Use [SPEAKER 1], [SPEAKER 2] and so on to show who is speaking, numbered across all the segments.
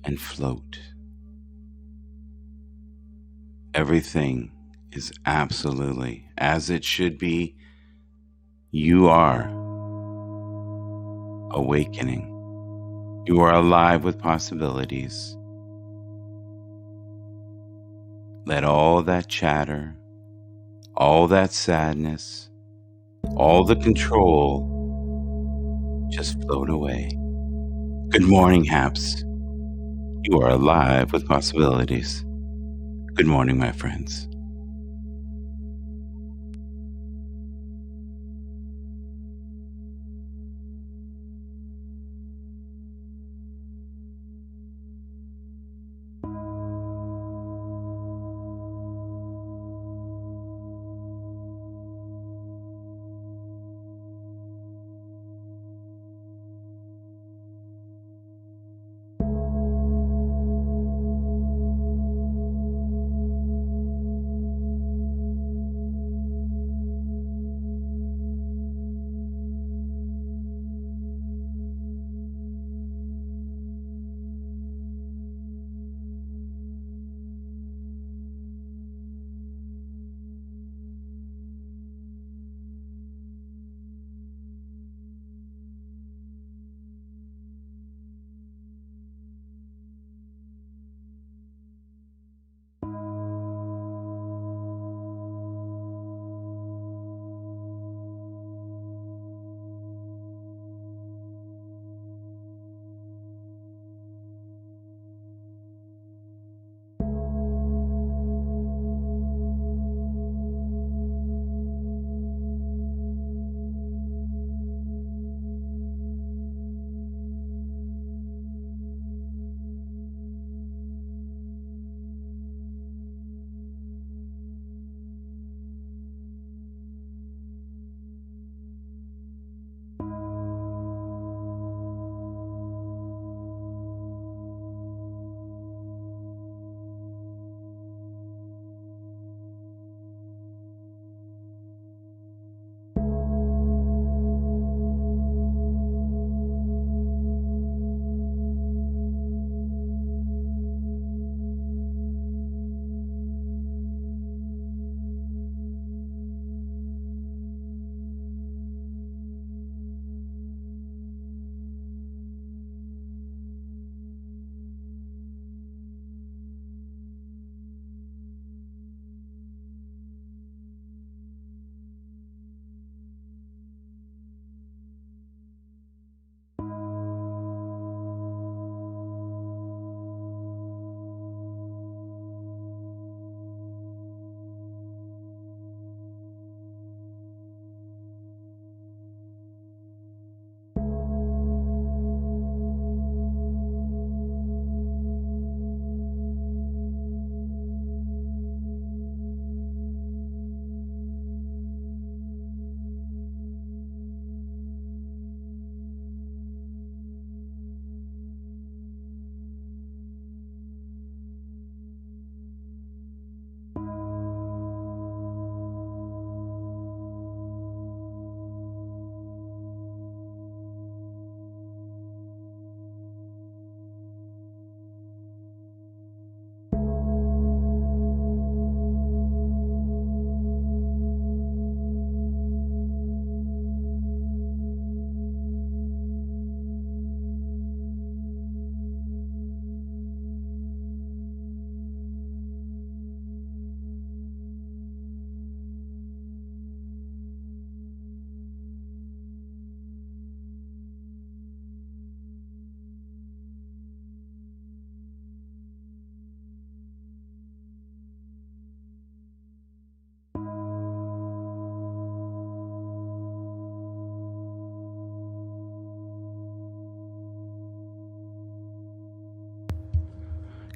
[SPEAKER 1] and float. Everything is absolutely as it should be. You are awakening. You are alive with possibilities. Let all that chatter, all that sadness, all the control just float away. Good morning, Happs. You are alive with possibilities. Good morning, my friends.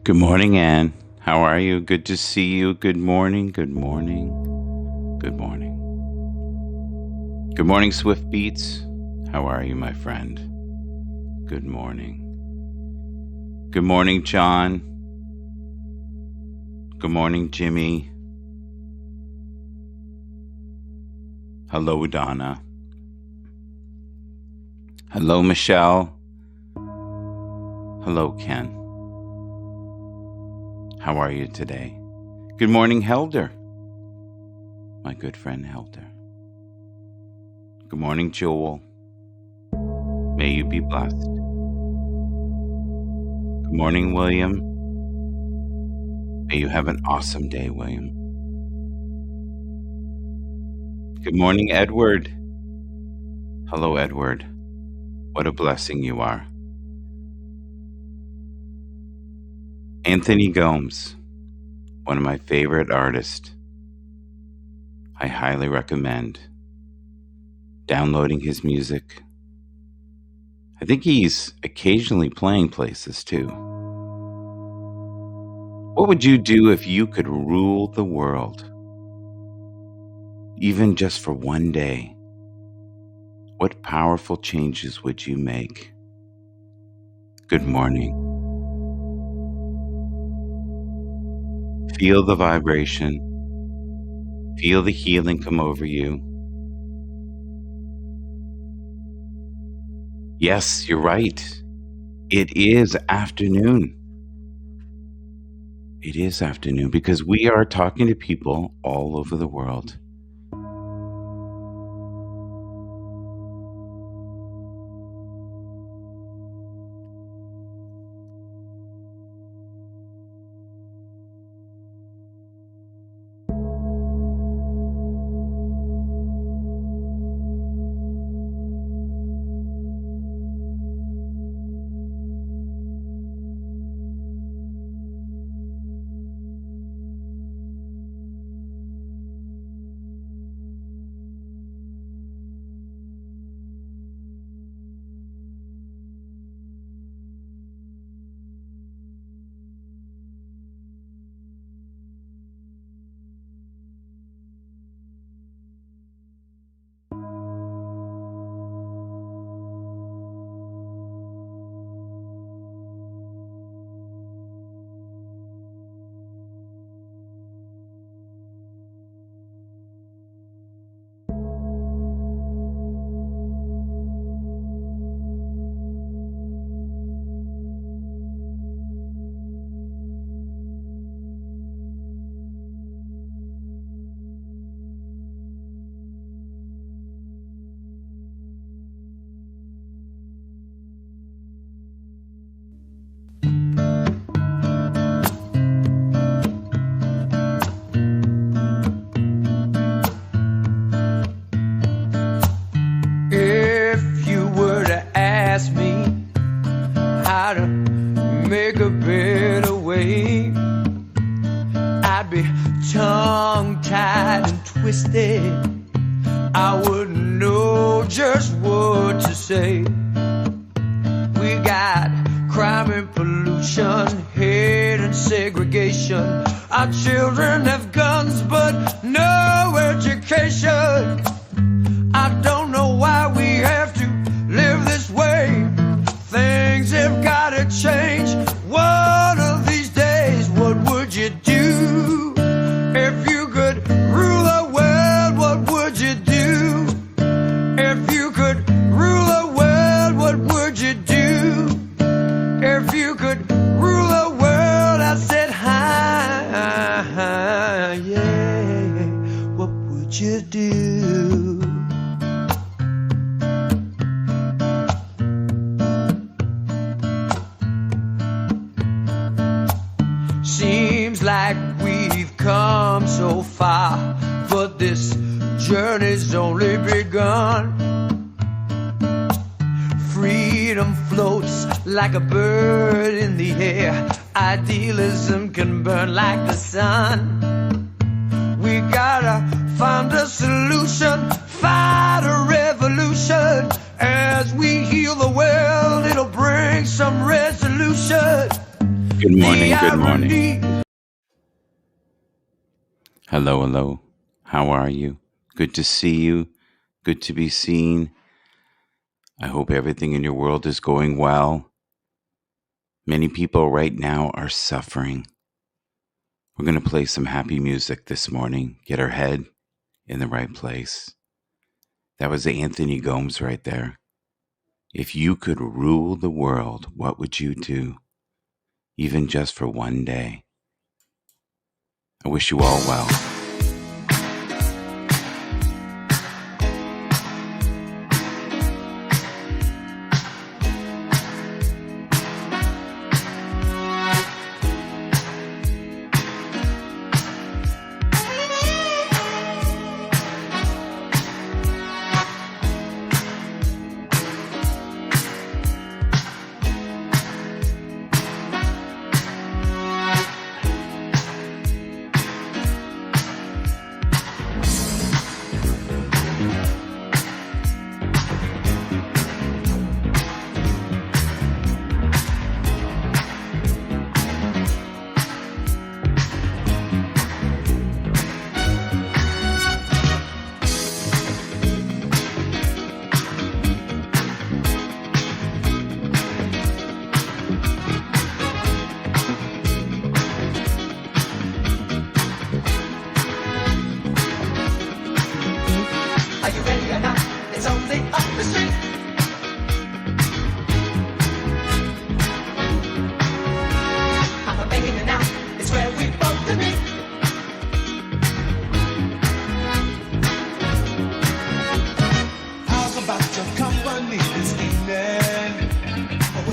[SPEAKER 1] Good morning, Anne. How are you? Good to see you. Good morning. Good morning. Good morning. Good morning, Swift Beats. How are you, my friend? Good morning. Good morning, John. Good morning, Jimmy. Hello, Donna. Hello, Michelle. Hello, Ken. How are you today? Good morning, Helder, my good friend Helder. Good morning, Joel. May you be blessed. Good morning, William. May you have an awesome day, William. Good morning, Edward. Hello, Edward. What a blessing you are. Anthony Gomes, one of my favorite artists. I highly recommend downloading his music. I think he's occasionally playing places too. What would you do if you could rule the world? Even just for one day, what powerful changes would you make? Good morning. Feel the vibration. Feel the healing come over you. Yes, you're right. It is afternoon. It is afternoon because we are talking to people all over the world.
[SPEAKER 2] If you were to ask me how to make a better way, I'd be tongue-tied and twisted. I wouldn't know just what to say. We got crime and pollution, hate and segregation. Our children have guns but no education. I don't know why we have to live this way. Things have gotta change. One of these days, what would you do? If you could rule the world, what would you do? If you could rule the world, what would you do? If you could rule the world, I said hi, yeah. What would you do? Seems like we've come so far, but this journey's only begun. Freedom floats like a bird in the air. Idealism can burn like the sun. We gotta find a solution, fight a revolution. As we heal the world, it'll bring some resolution.
[SPEAKER 1] Good morning, good morning. Hello, hello. How are you? Good to see you. Good to be seen. I hope everything in your world is going well. Many people right now are suffering. We're going to play some happy music this morning, get our head in the right place. That was Anthony Gomes right there. If you could rule the world, what would you do? Even just for one day. I wish you all well.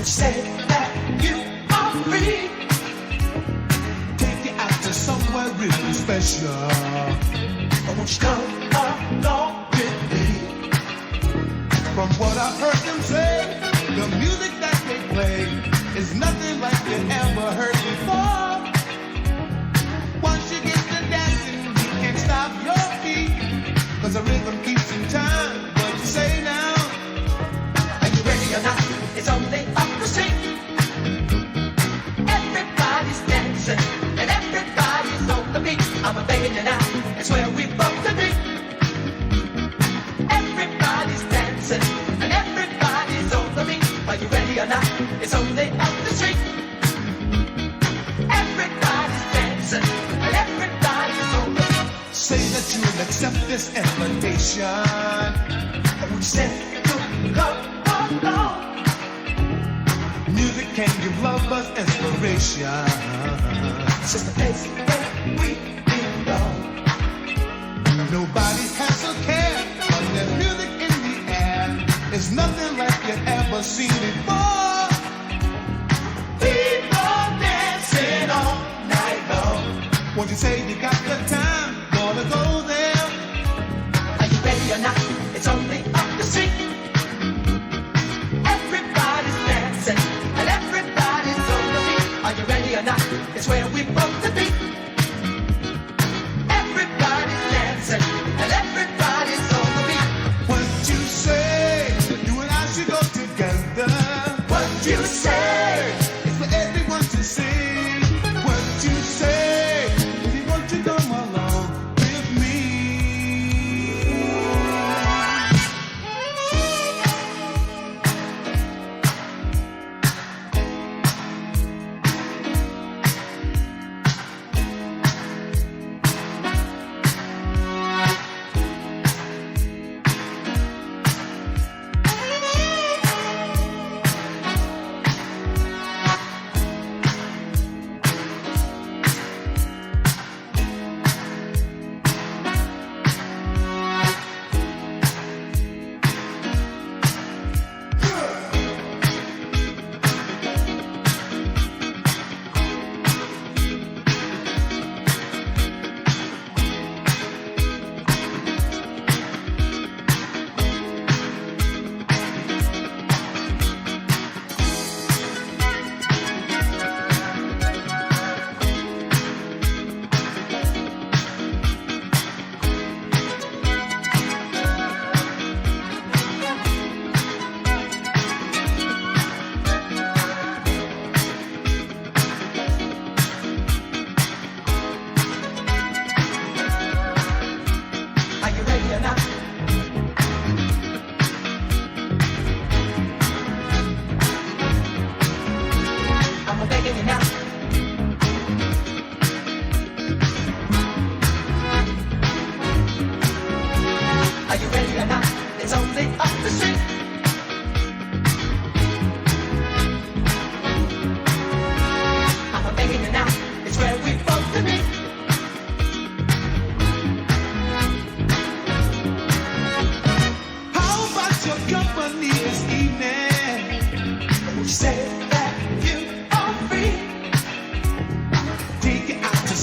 [SPEAKER 2] Say that you are free. Take you out to somewhere really special. I want you to come along with me. From what I've heard them say, the music that they play is nothing like you ever heard before. Once you get to dancing, you can't stop your feet, 'cause the rhythm keeps in time. What you say now? Are you ready or not? It's only up the street. Everybody's dancing and everybody's on the beat. I'm begging you now, it's where we both agree. Everybody's dancing and everybody's on the beat. Are you ready or not? It's only up the street. Everybody's dancing and everybody's on the beat. Say that you'll accept this invitation. We said to come along. Music can give lovers inspiration. It's just a place where we belong. Nobody has a care, but there's music in the air. It's nothing like you've ever seen before. People dancing all night long. Won't you say you got the time? Gonna go there. Are you ready or not? It's only up the street. Everybody's dancing. Are you ready or not? It's where we both to be. Everybody's dancing and everybody's on the beat. What you say? You and I should go together. What you say? It's for everyone to see. What you say? If you want to come along with me.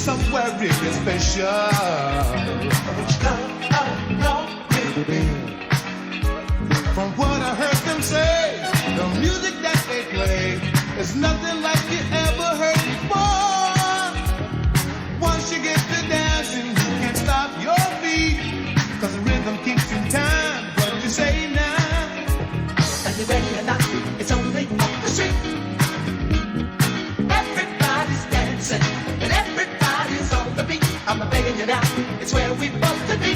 [SPEAKER 2] somewhere really special. Which kind of from what I heard them say, the music that they play is nothing like you ever heard before. Once you get to dancing, you can't stop your feet, 'cause the rhythm keeps in time. What you say now? Are you ready or not? It's only up the street. Everybody's dancing and everybody's on the beat. I'm begging you now, it's where we both to be.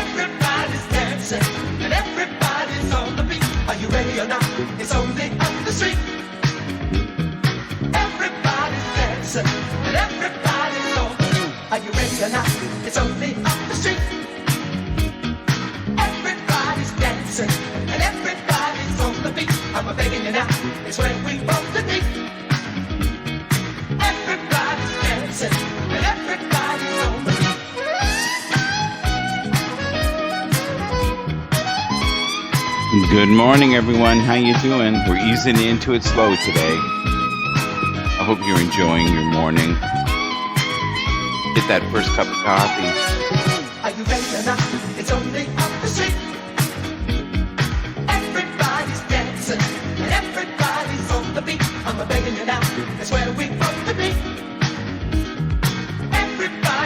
[SPEAKER 2] Everybody's dancing and everybody's on the beat. Are you ready or not? It's only up the street. Everybody's dancing and everybody's on the beat. Are you ready or not? It's only up the street. Everybody's dancing and everybody's on the beat. I'm begging you now, it's where we both to be. Everybody's dancing and everybody's on the beat.
[SPEAKER 1] Good morning, everyone. How you doing? We're easing into it slow today. I hope you're enjoying your morning. Get that first cup of coffee.
[SPEAKER 2] Are you ready or not? It's only up the street. Everybody's dancing and everybody's on the beat. I'm begging you now, it's where we both to be.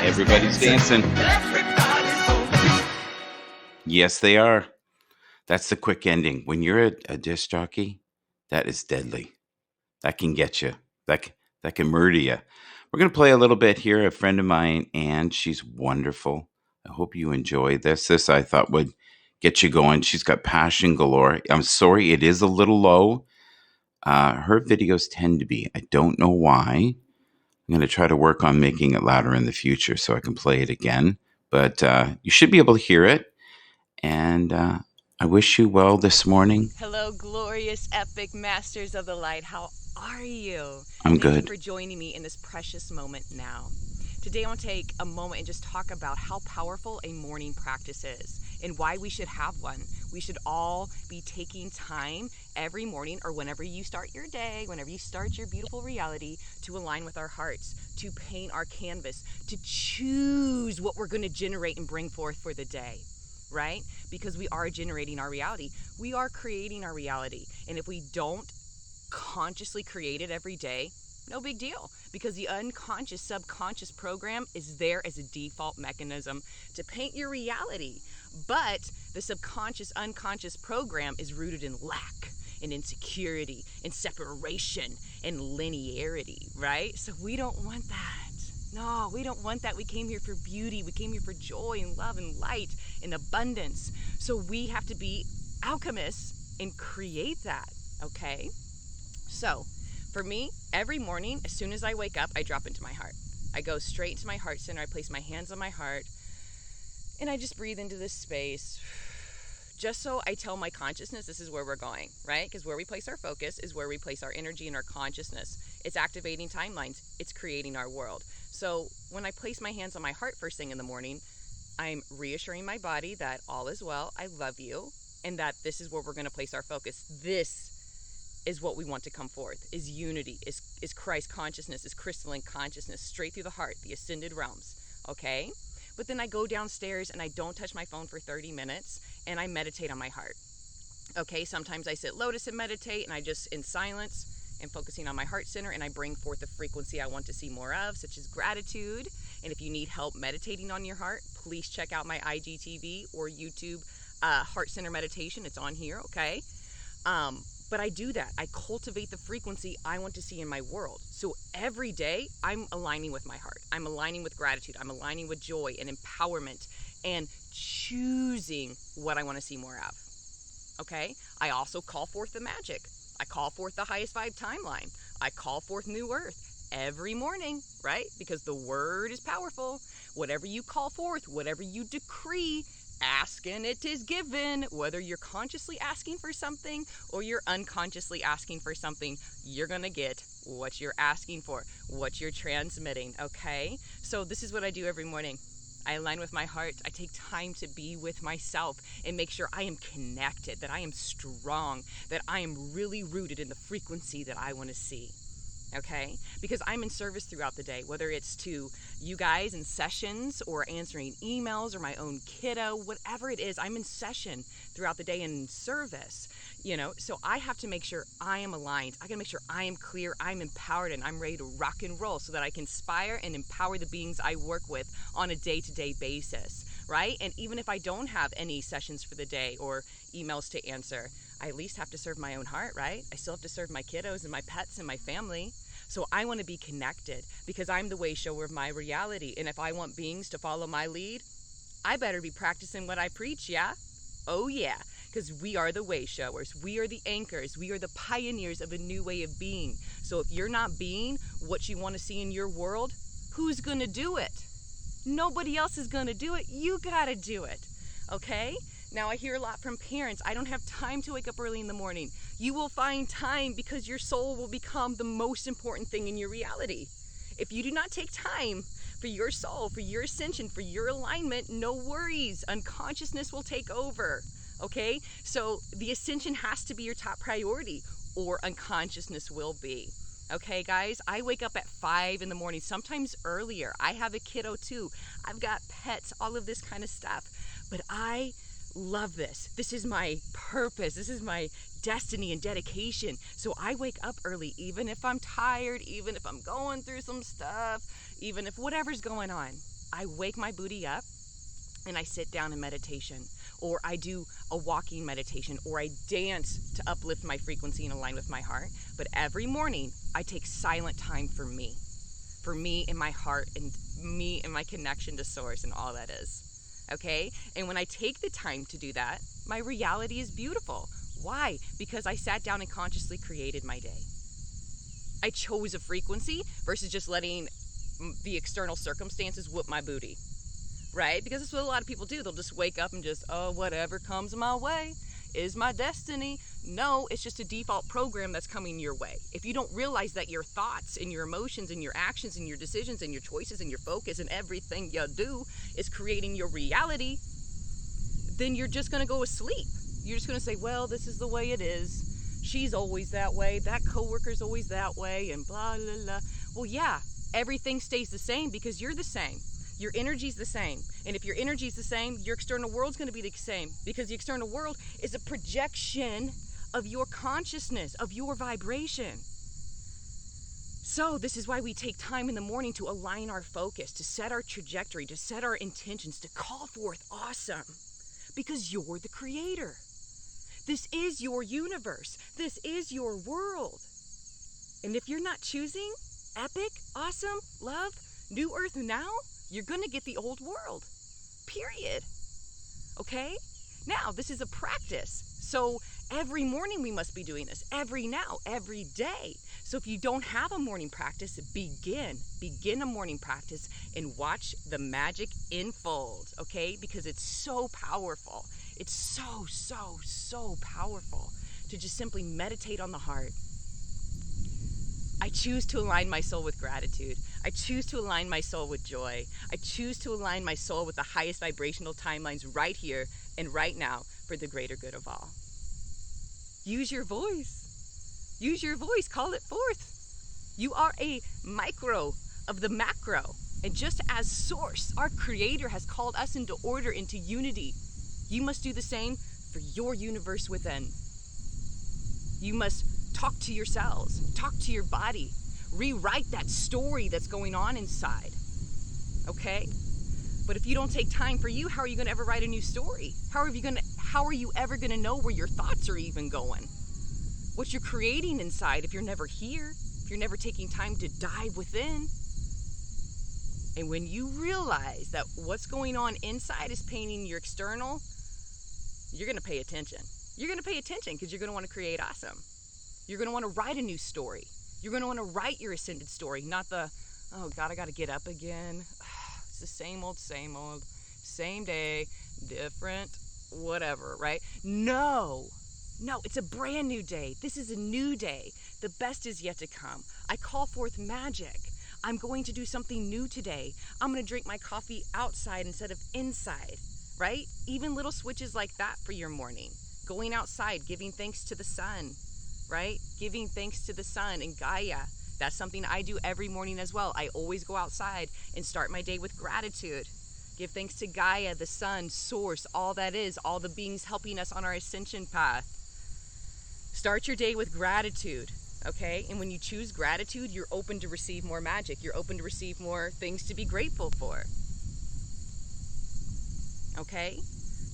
[SPEAKER 1] Everybody's dancing.
[SPEAKER 2] And everybody's on the beat.
[SPEAKER 1] Yes, they are. That's the quick ending. When you're a disc jockey, that is deadly. That can get you. That can murder you. We're going to play a little bit here. A friend of mine, Anne, she's wonderful. I hope you enjoy this. This I thought would get you going. She's got passion galore. I'm sorry, it is a little low. Her videos tend to be. I don't know why. I'm going to try to work on making it louder in the future so I can play it again. But you should be able to hear it. And I wish you well this morning.
[SPEAKER 3] Hello, glorious, epic masters of the light. How are you?
[SPEAKER 1] I'm good.
[SPEAKER 3] Thank you for joining me in this precious moment now. Today, I want to take a moment and just talk about how powerful a morning practice is and why we should have one. We should all be taking time every morning or whenever you start your day, whenever you start your beautiful reality, to align with our hearts, to paint our canvas, to choose what we're going to generate and bring forth for the day. Right? Because we are generating our reality. We are creating our reality. And if we don't consciously create it every day, no big deal. Because the unconscious, subconscious program is there as a default mechanism to paint your reality. But the subconscious, unconscious program is rooted in lack, in insecurity, in separation, and linearity, right? So we don't want that. No, we don't want that. We came here for beauty. We came here for joy and love and light and abundance. So we have to be alchemists and create that, okay? So for me, every morning, as soon as I wake up, I drop into my heart. I go straight into my heart center. I place my hands on my heart and I just breathe into this space. Just so I tell my consciousness this is where we're going, right? Because where we place our focus is where we place our energy and our consciousness. It's activating timelines. It's creating our world. So when I place my hands on my heart first thing in the morning, I'm reassuring my body that all is well, I love you, and that this is where we're going to place our focus. This is what we want to come forth, is unity, is Christ consciousness, is crystalline consciousness, straight through the heart, the ascended realms, okay? But then I go downstairs and I don't touch my phone for 30 minutes and I meditate on my heart. Okay, sometimes I sit lotus and meditate and I just in silence and focusing on my heart center and I bring forth the frequency I want to see more of, such as gratitude. And if you need help meditating on your heart, please check out my IGTV or YouTube Heart Center Meditation. It's on here, okay? But I do that. I cultivate the frequency I want to see in my world. So every day, I'm aligning with my heart. I'm aligning with gratitude. I'm aligning with joy and empowerment and choosing what I want to see more of. Okay? I also call forth the magic. I call forth the highest vibe timeline. I call forth new earth every morning, right? Because the word is powerful. Whatever you call forth, whatever you decree, ask and it is given. Whether you're consciously asking for something or you're unconsciously asking for something, you're gonna get what you're asking for, what you're transmitting, okay? So this is what I do every morning. I align with my heart. I take time to be with myself and make sure I am connected, that I am strong, that I am really rooted in the frequency that I want to see. okay? Because I'm in service throughout the day, whether it's to you guys in sessions or answering emails or my own kiddo, whatever it is, I'm in session throughout the day in service, so I have to make sure I am aligned. I gotta make sure I am clear, I'm empowered, and I'm ready to rock and roll so that I can inspire and empower the beings I work with on a day-to-day basis, right? And even if I don't have any sessions for the day or emails to answer, I at least have to serve my own heart, right? I still have to serve my kiddos and my pets and my family. So I want to be connected because I'm the way shower of my reality. And if I want beings to follow my lead, I better be practicing what I preach, yeah? Oh yeah, because we are the way showers. We are the anchors. We are the pioneers of a new way of being. So if you're not being what you want to see in your world, who's going to do it? Nobody else is going to do it. You got to do it, okay? Now, I hear a lot from parents, I don't have time to wake up early in the morning. You will find time because your soul will become the most important thing in your reality. If you do not take time for your soul, for your ascension, for your alignment, no worries. Unconsciousness will take over, okay? So the ascension has to be your top priority or unconsciousness will be. Okay, guys, I wake up at 5 in the morning, sometimes earlier. I have a kiddo too. I've got pets, all of this kind of stuff. But I love this. This is my purpose. This is my destiny and dedication. So I wake up early, even if I'm tired, even if I'm going through some stuff, even if whatever's going on. I wake my booty up and I sit down in meditation, or I do a walking meditation, or I dance to uplift my frequency and align with my heart. But every morning I take silent time for me and my heart and me and my connection to source and all that is. Okay? And when I take the time to do that, my reality is beautiful. Why? Because I sat down and consciously created my day. I chose a frequency versus just letting the external circumstances whoop my booty. Right? Because that's what a lot of people do. They'll just wake up and just, oh, whatever comes my way is my destiny. No, it's just a default program that's coming your way. If you don't realize that your thoughts and your emotions and your actions and your decisions and your choices and your focus and everything you do is creating your reality, then you're just going to go asleep. You're just going to say, well, this is the way it is. She's always that way. That coworker's always that way, and blah, blah, blah. Well, yeah, everything stays the same because you're the same. Your energy's the same. And if your energy's the same, your external world's going to be the same because the external world is a projection of your consciousness, of your vibration. So this is why we take time in the morning to align our focus, to set our trajectory, to set our intentions, to call forth awesome, because you're the creator. This is your universe. This is your world. And if you're not choosing epic, awesome, love, new earth now, you're going to get the old world, period. Okay? Now, this is a practice. So every morning we must be doing this, every day. So if you don't have a morning practice, begin a morning practice and watch the magic unfold, okay? Because it's so powerful. It's so powerful to just simply meditate on the heart. I choose to align my soul with gratitude. I choose to align my soul with joy. I choose to align my soul with the highest vibrational timelines right here and right now for the greater good of all. Use your voice. Use your voice. Call it forth. You are a micro of the macro. And just as Source, our Creator, has called us into order, into unity, you must do the same for your universe within. You must talk to your cells, talk to your body, rewrite that story that's going on inside, okay? But if you don't take time for you, how are you gonna ever write a new story? How are you ever gonna know where your thoughts are even going? What you're creating inside if you're never here, if you're never taking time to dive within. And when you realize that what's going on inside is painting your external, you're gonna pay attention. You're gonna pay attention because you're gonna wanna create awesome. You're going to want to write a new story. You're going to want to write your ascended story, not the, oh God, I got to get up again. It's the same old, same day, different, whatever, right? No, it's a brand new day. This is a new day. The best is yet to come. I call forth magic. I'm going to do something new today. I'm going to drink my coffee outside instead of inside, right? Even little switches like that for your morning. Going outside, giving thanks to the sun. Right? Giving thanks to the sun and Gaia, That's something I do every morning as well. I always go outside and start my day with gratitude. Give thanks to Gaia, the sun, source, all that is, all the beings helping us on our ascension path. Start your day with gratitude, okay? And when you choose gratitude, you're open to receive more magic. You're open to receive more things to be grateful for, okay?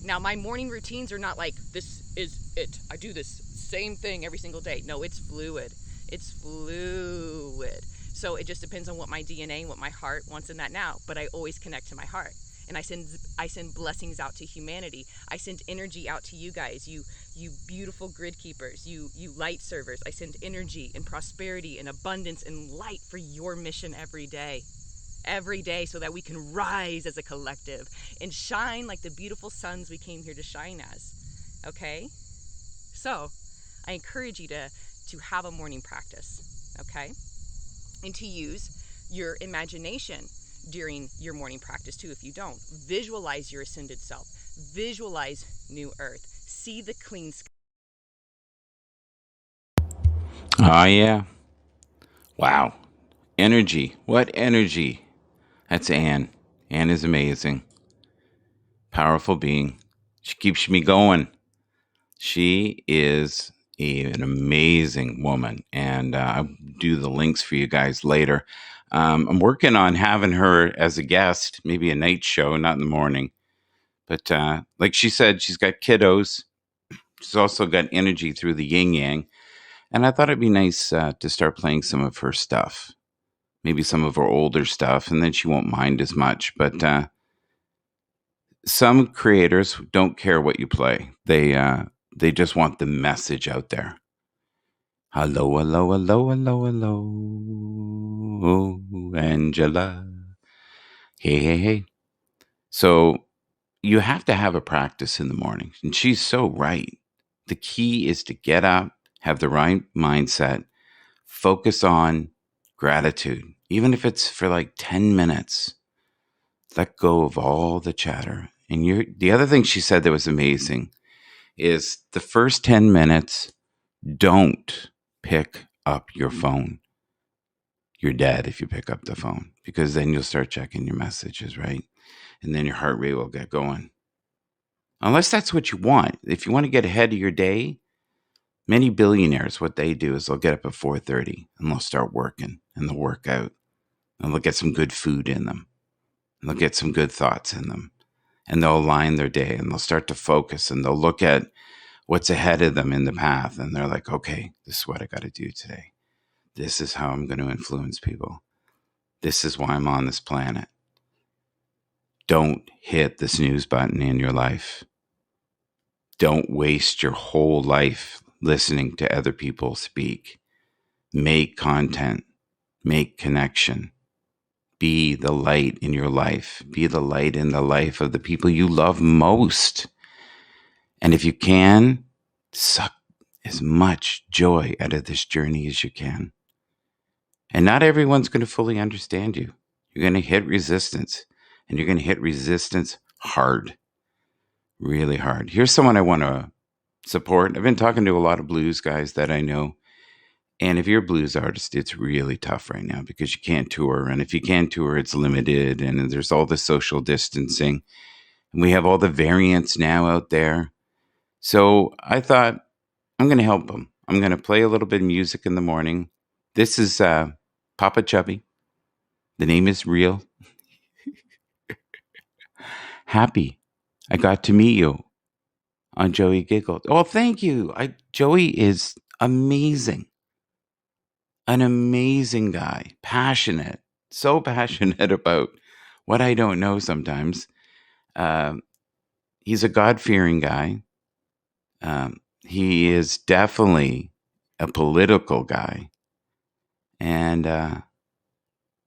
[SPEAKER 3] Now, my morning routines are not like, this is it. I do this same thing every single day. No, it's fluid. It's fluid. So it just depends on what my DNA and what my heart wants in that now. But I always connect to my heart. And I send blessings out to humanity. I send energy out to you guys, you beautiful grid keepers, you light servers. I send energy and prosperity and abundance and light for your mission every day, so that we can rise as a collective and shine like the beautiful suns we came here to shine as. Okay? So I encourage you to have a morning practice, okay? And to use your imagination during your morning practice too. If you don't, visualize your ascended self, visualize new earth, see the clean sky.
[SPEAKER 1] Oh, yeah. Wow. Energy. What energy? That's Anne. Anne is amazing. Powerful being. She keeps me going. She is an amazing woman, and I'll do the links for you guys later. I'm working on having her as a guest, maybe a night show, not in the morning. But like she said, she's got kiddos. She's also got energy through the yin yang. And I thought it'd be nice to start playing some of her stuff, maybe some of her older stuff, and then she won't mind as much. But some creators don't care what you play. They just want the message out there. Hello, hello, hello, hello, hello, Angela. Hey, hey, hey. So you have to have a practice in the morning. And she's so right. The key is to get up, have the right mindset, focus on gratitude, even if it's for like 10 minutes. Let go of all the chatter. And the other thing she said that was amazing is the first 10 minutes, don't pick up your phone. You're dead if you pick up the phone, because then you'll start checking your messages, right? And then your heart rate will get going. Unless that's what you want. If you want to get ahead of your day, many billionaires, what they do is they'll get up at 4:30 and they'll start working and they'll work out and they'll get some good food in them and they'll get some good thoughts in them and they'll align their day and they'll start to focus and they'll look at what's ahead of them in the path and they're like, okay, this is what I got to do today. This is how I'm going to influence people. This is why I'm on this planet. Don't hit the snooze button in your life. Don't waste your whole life listening to other people speak. Make content. Make connection. Be the light in your life. Be the light in the life of the people you love most. And if you can, suck as much joy out of this journey as you can. And not everyone's going to fully understand you. You're going to hit resistance, and you're going to hit resistance hard, really hard. Here's someone I want to support. I've been talking to a lot of blues guys that I know. And if you're a blues artist, it's really tough right now because you can't tour. And if you can tour, it's limited. And there's all the social distancing. And we have all the variants now out there. So I thought, I'm going to help them. I'm going to play a little bit of music in the morning. This is Papa Chubby. The name is real. Happy I got to meet you on Joey Giggled. Oh, thank you. Joey is amazing. An amazing guy. Passionate. So passionate about what I don't know sometimes. He's a God-fearing guy. He is definitely a political guy. And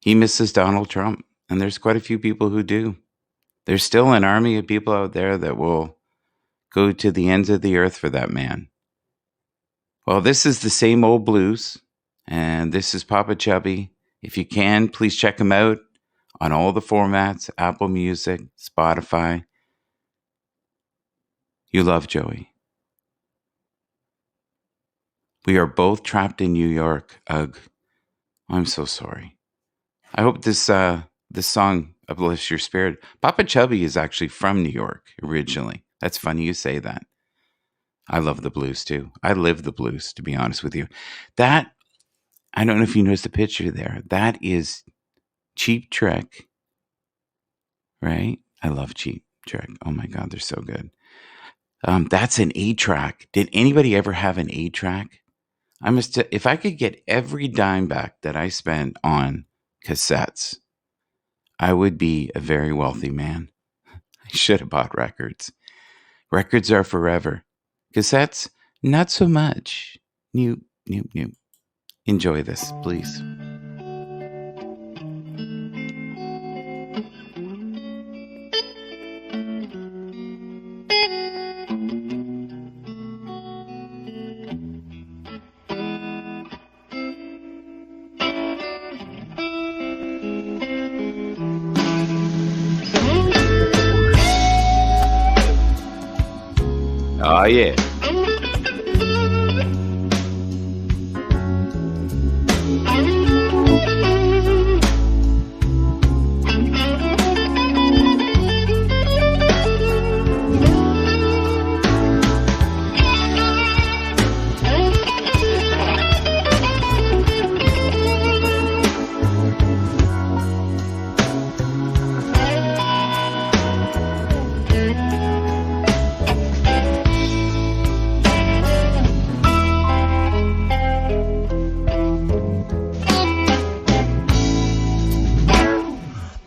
[SPEAKER 1] he misses Donald Trump. And there's quite a few people who do. There's still an army of people out there that will go to the ends of the earth for that man. Well, this is the same old blues. And this is Papa Chubby. If you can, please check him out on all the formats, Apple Music, Spotify. You love Joey. We are both trapped in New York. Ugh. I'm so sorry. I hope this song uplifts your spirit. Papa Chubby is actually from New York originally. That's funny you say that. I love the blues too. I live the blues, to be honest with you. That, I don't know if you noticed the picture there. That is Cheap Trick, right? I love Cheap Trick. Oh my God, they're so good. That's an 8-track. Did anybody ever have an 8-track? If I could get every dime back that I spent on cassettes, I would be a very wealthy man. I should have bought records. Records are forever. Cassettes, not so much. New. Enjoy this, please. Oh, yeah.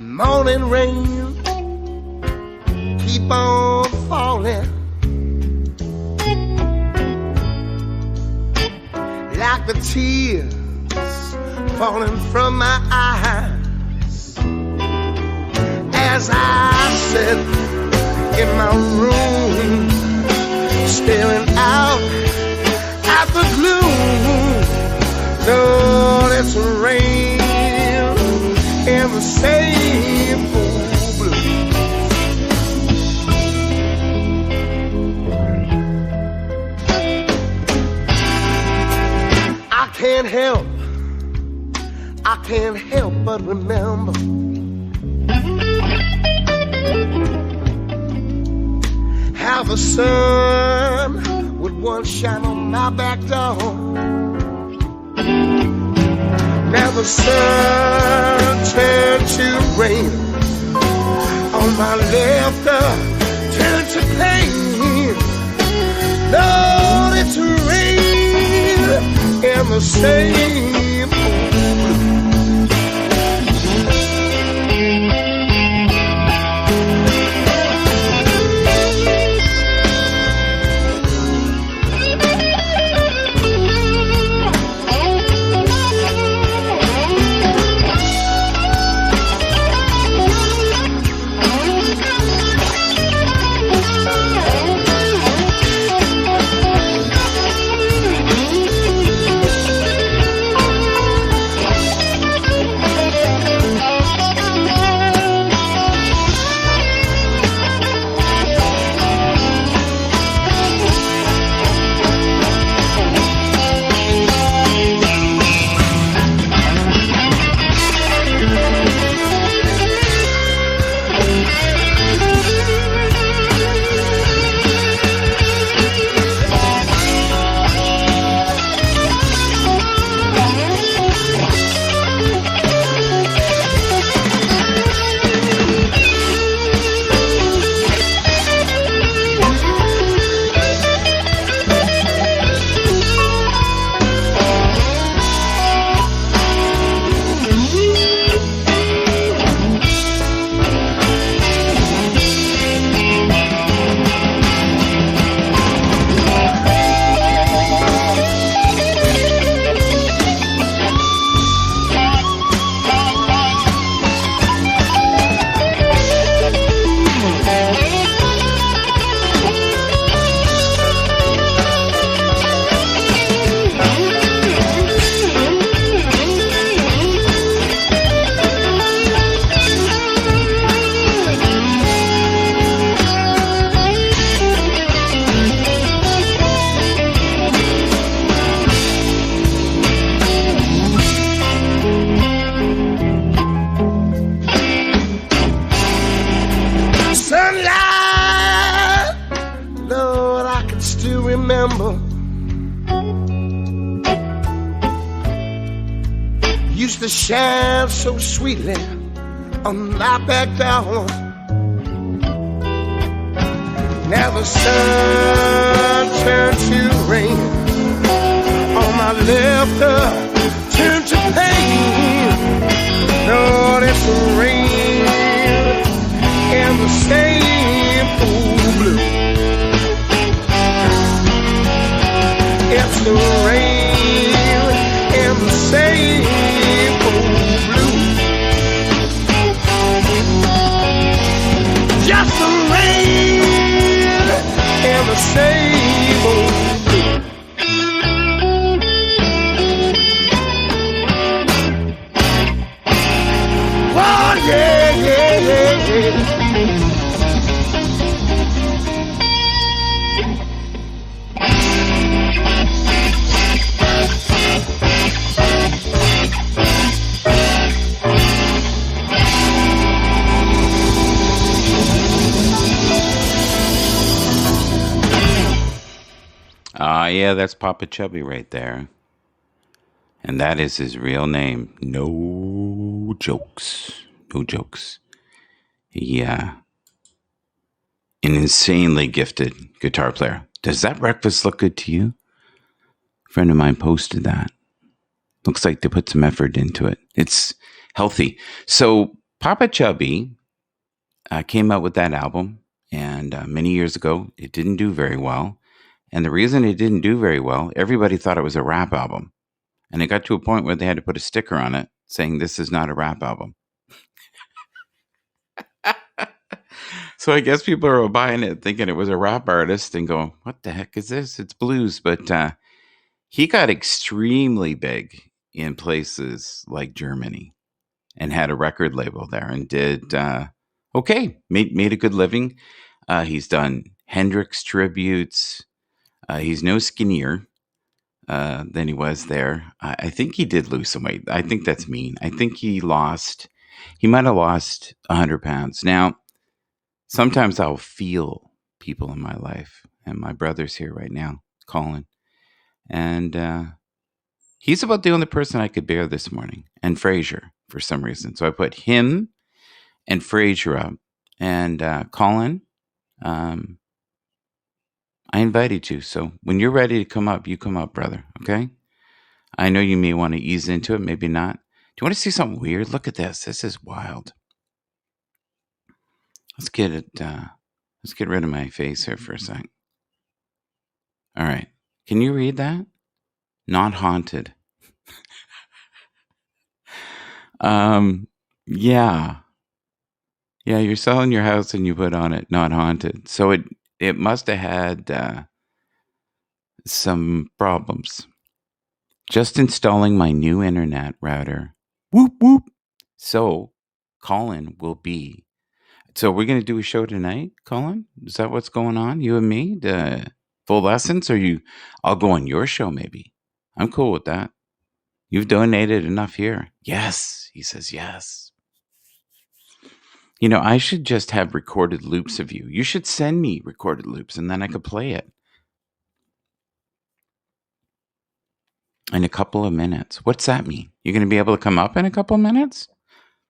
[SPEAKER 2] Morning rain, keep on falling like the tears falling from my eyes as I sit in my room staring out at the gloom. Lord, it's rain in the same old blue. I can't help but remember how the sun would once shine on my back door. Now the sun turned to rain on my laughter, turned to pain. Lord, it's rain in the same old blue. used to shine so sweetly on my back door. Now the sun turned to rain on my left, turned to pain. Lord, it's the rain and the same old blue. It's the rain and the same old blue. Just the rain and the same old blue. Oh, yeah, yeah, yeah, yeah.
[SPEAKER 1] Yeah, that's Papa Chubby right there. And that is his real name. No jokes. No jokes. Yeah. An insanely gifted guitar player. Does that breakfast look good to you? A friend of mine posted that. Looks like they put some effort into it. It's healthy. So Papa Chubby came out with that album, and many years ago, it didn't do very well. And the reason it didn't do very well, everybody thought it was a rap album. And it got to a point where they had to put a sticker on it saying, "This is not a rap album." So I guess people are buying it thinking it was a rap artist and going, "What the heck is this? It's blues." But he got extremely big in places like Germany and had a record label there and did okay, made a good living. He's done Hendrix tributes. He's no skinnier than he was there. I think he did lose some weight. I think that's mean. I think he might have lost 100 pounds. Now, sometimes I'll feel people in my life, and my brother's here right now, Colin. And he's about the only person I could bear this morning, and Fraser for some reason. So I put him and Fraser up. And Colin, I invited you. So when you're ready to come up, you come up, brother. Okay? I know you may want to ease into it, maybe not. Do you want to see something weird? Look at this. This is wild. Let's get it. Let's get rid of my face here for a sec. All right. Can you read that? Not haunted. Yeah. Yeah, you're selling your house and you put on it, not haunted. So it must have had some problems. Just installing my new internet router. Whoop, whoop. So Colin will be. So we're going to do a show tonight, Colin? Is that what's going on? You and me? The full lessons? Or I'll go on your show maybe. I'm cool with that. You've donated enough here. Yes. He says yes. You know, I should just have recorded loops of you. You should send me recorded loops and then I could play it. In a couple of minutes. What's that mean? You're going to be able to come up in a couple of minutes?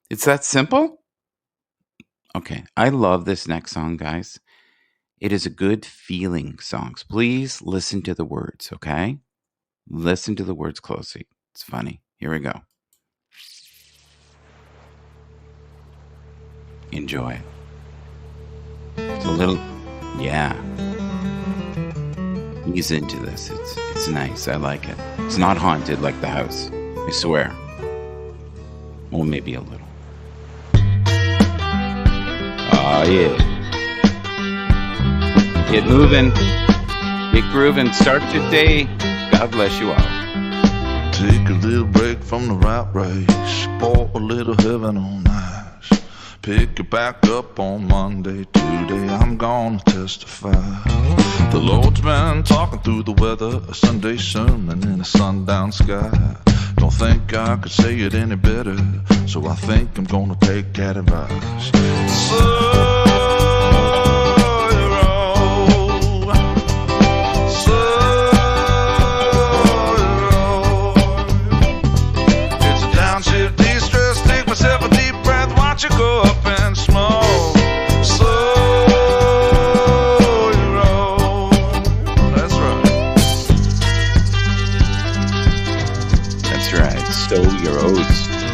[SPEAKER 1] It's that simple? Okay. I love this next song, guys. It is a good feeling song. Please listen to the words, okay? Listen to the words closely. It's funny. Here we go. Enjoy it. It's a little, yeah. Ease into this. It's nice. I like it. It's not haunted like the house. I swear. Or maybe a little. Oh yeah. Get moving. Get grooving. Start your day. God bless you all.
[SPEAKER 4] Take a little break from the rat race. Pour a little heaven on ice. Pick it back up on Monday. Today I'm gonna testify. The Lord's been talking through the weather. A Sunday sermon in a sundown sky. Don't think I could say it any better. So I think I'm gonna take that advice.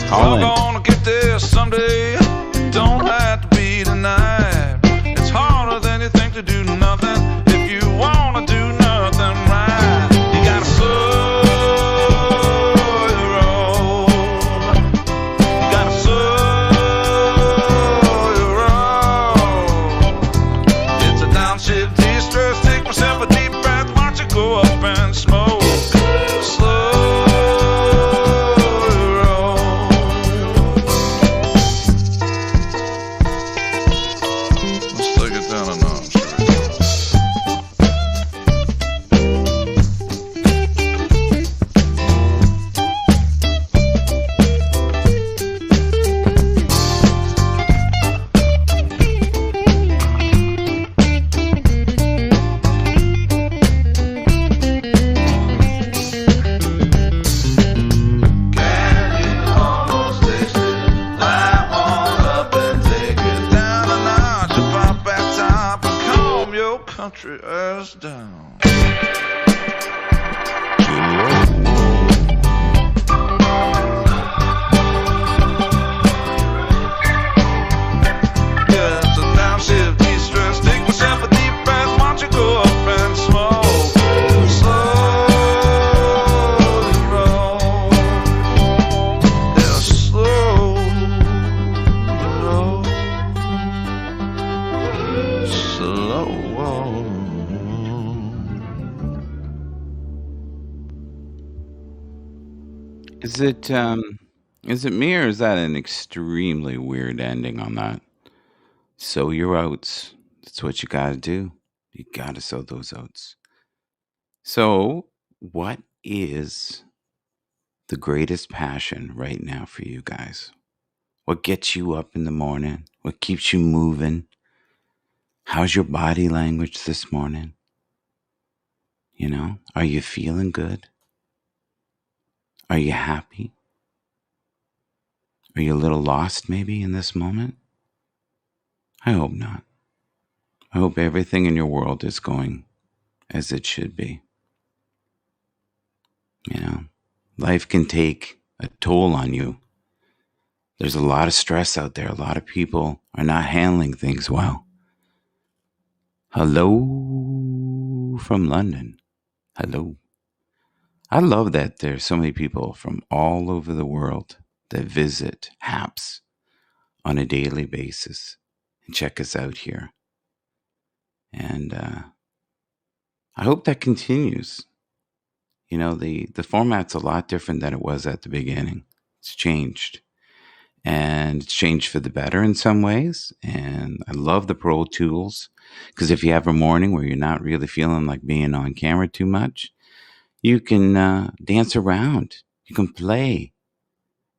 [SPEAKER 1] Call
[SPEAKER 4] We're
[SPEAKER 1] in.
[SPEAKER 4] gonna get there someday. Don't have to be tonight. It's harder than you think to do nothing if you wanna do nothing right. You gotta slow your roll. You gotta slow your roll. It's a downshift de-stress. Take myself a deep breath. Watch it go up and smoke. Slow your roll. Let's take it down a notch. Can you almost taste it? Light one up and take it down a notch. Pop back top and calm your country ass down. Yeah, it's a downshift de-stress. Take myself a deep breath. Watch it go up and smoke. Slow your roll. Yeah, slow your roll. Slow.
[SPEAKER 1] Is it me, or is that an extremely weird ending on that? Sow your oats. That's what you gotta do. You gotta sow those oats. So, what is the greatest passion right now for you guys? What gets you up in the morning? What keeps you moving? How's your body language this morning? You know, are you feeling good? Are you happy? Are you a little lost maybe in this moment? I hope not. I hope everything in your world is going as it should be. You know, life can take a toll on you. There's a lot of stress out there. A lot of people are not handling things well. Hello from London. Hello. I love that there's so many people from all over the world that visit Happs on a daily basis and check us out here. And I hope that continues. You know, the format's a lot different than it was at the beginning. It's changed. And it's changed for the better in some ways. And I love the Pro Tools, because if you have a morning where you're not really feeling like being on camera too much, you can dance around. You can play.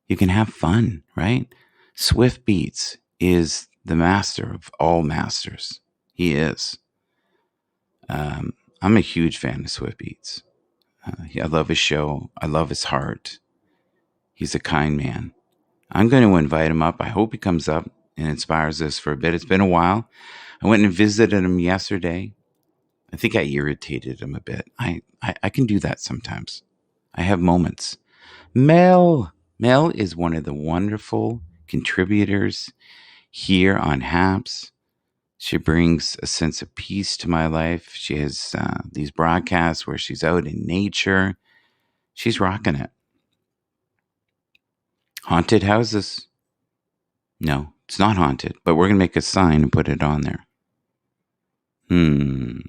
[SPEAKER 1] You can have fun, right? Swift Beats is the master of all masters. He is. I'm a huge fan of Swift Beats. I love his show. I love his heart. He's a kind man. I'm going to invite him up. I hope he comes up and inspires us for a bit. It's been a while. I went and visited him yesterday. I think I irritated him a bit. I can do that sometimes. I have moments. Mel is one of the wonderful contributors here on Happs. She brings a sense of peace to my life. She has these broadcasts where she's out in nature. She's rocking it. Haunted houses. No, it's not haunted, but we're going to make a sign and put it on there. Do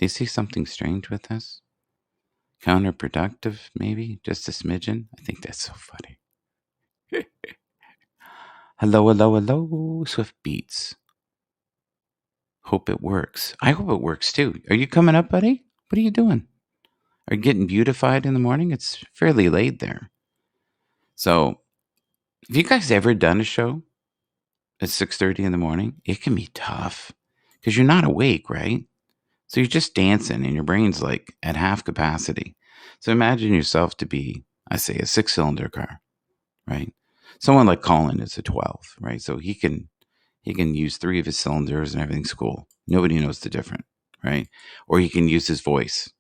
[SPEAKER 1] you see something strange with this? Counterproductive, maybe? Just a smidgen? I think that's so funny. Hello, Swift Beats. Hope it works. I hope it works too. Are you coming up, buddy? What are you doing? Are you getting beautified in the morning? It's fairly late there. So, have you guys ever done a show at 6:30 in the morning? It can be tough because you're not awake, right? So you're just dancing and your brain's like at half capacity. So imagine yourself to be, I say, a 6-cylinder car, right? Someone like Colin is a 12, right? So he can use 3 of his cylinders and everything's cool. Nobody knows the difference, right? Or he can use his voice,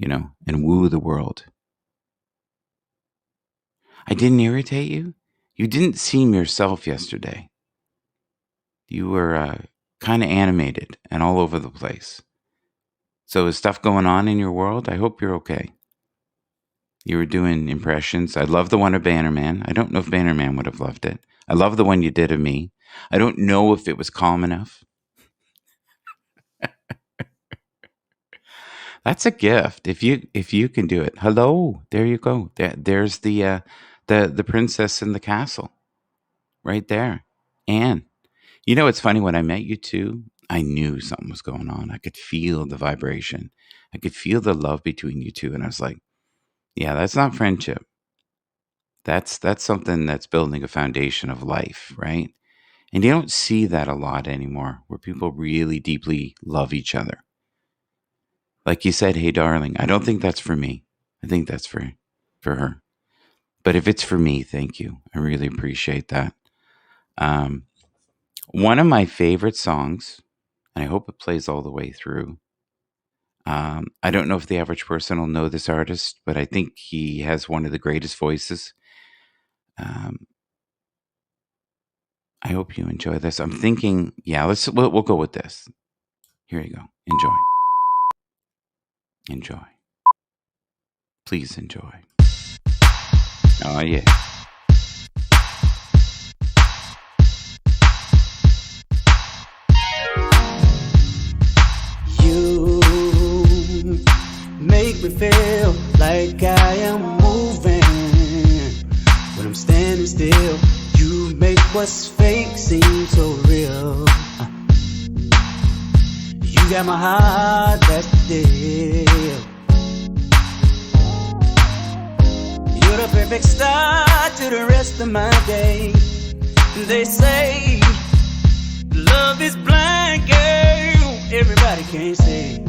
[SPEAKER 1] and woo the world. I didn't irritate you? You didn't seem yourself yesterday. You were kind of animated and all over the place. So is stuff going on in your world? I hope you're okay. You were doing impressions. I love the one of Bannerman. I don't know if Bannerman would have loved it. I love the one you did of me. I don't know if it was calm enough. That's a gift. If you can do it. Hello, there you go. There's the princess in the castle, right there. Anne. You know, it's funny, when I met you two, I knew something was going on. I could feel the vibration. I could feel the love between you two, and I was like, yeah, that's not friendship. That's something that's building a foundation of life, right? And you don't see that a lot anymore, where people really deeply love each other. Like you said, hey, darling, I don't think that's for me. I think that's for her. But if it's for me, thank you. I really appreciate that. One of my favorite songs, and I hope it plays all the way through. I don't know if the average person will know this artist, but I think he has one of the greatest voices. I hope you enjoy this. I'm thinking, yeah, we'll go with this. Here you go. Enjoy. Enjoy. Please enjoy. Oh, yeah.
[SPEAKER 2] You make me feel like I am moving when I'm standing still. You make what's fake seem so real. You got my heart, that's the deal. You're the perfect start to the rest of my day. They say love is blind, girl. Everybody can't say.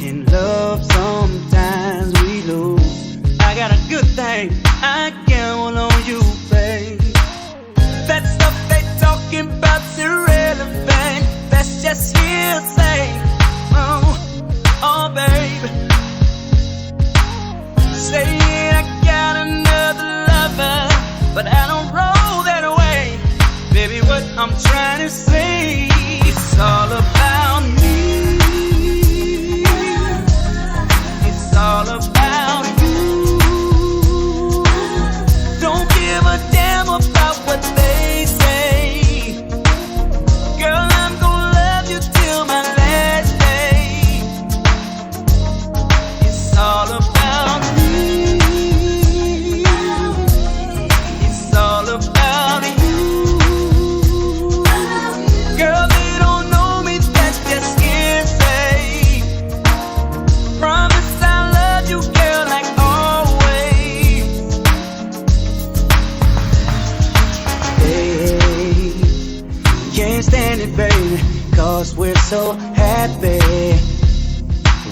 [SPEAKER 2] In love, sometimes we lose. I got a good thing, I gamble on you, babe. That stuff they talking about's irrelevant. That's just hearsay. Oh, babe. Saying I got another lover, but I don't roll that way. Baby, what I'm trying to say, it's all about me. It's all about you. Don't give a damn about what they say. Girl, I'm gonna love you till my last day. It's all about me. It's all about you. Girl, they don't know me, that's just hearsay. Promise I love you, girl, like always. Hey, can't stand it, baby, 'cause we're so happy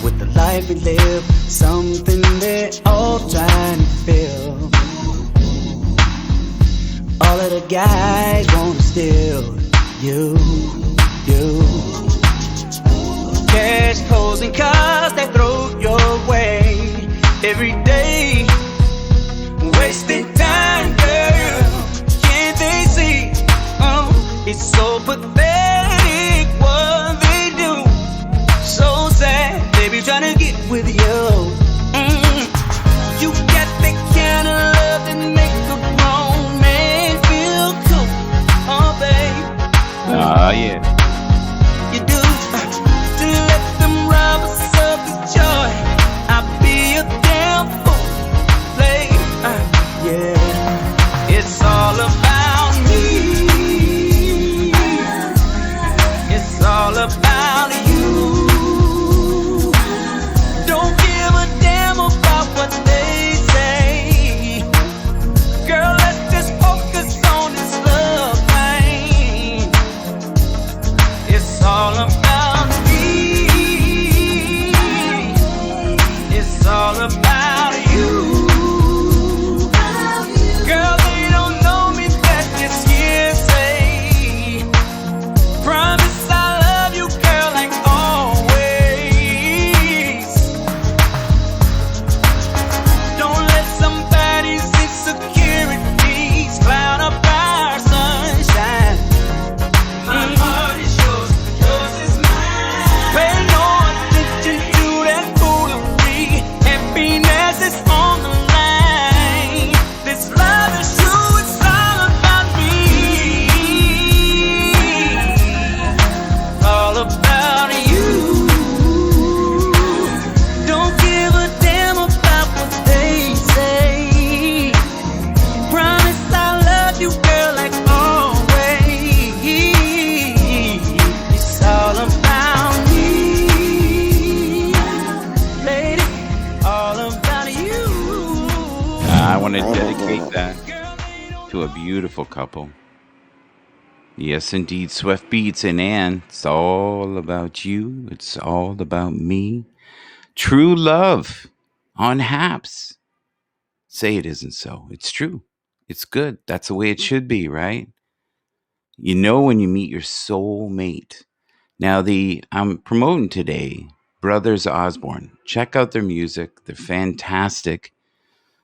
[SPEAKER 2] with the life we live. Something they're all trying to fill. All of the guys wanna steal you. Cash, clothes, and cars they throw your way every day. Wasting time, girl. Can't they see? Oh, it's so pathetic what they do. So sad, they be trying to get with you. You got the kind of love that make a grown man feel cool. Oh, babe.
[SPEAKER 1] Oh, yeah.
[SPEAKER 2] You do to let them rob us of the joy. I'll be a damn fool, babe. Yeah, it's all about me. It's all about you. Don't give a damn about what they say. Girl, let's just focus on this love thing. It's all about me. It's all about you. Girl, they don't know me,
[SPEAKER 1] that to a beautiful couple. Yes, indeed, Swift Beats and Ann. It's all about you. It's all about me. True love on Happs. Say it isn't so. It's true. It's good. That's the way it should be, right? You know when you meet your soulmate. Now, I'm promoting today Brothers Osborne. Check out their music. They're fantastic.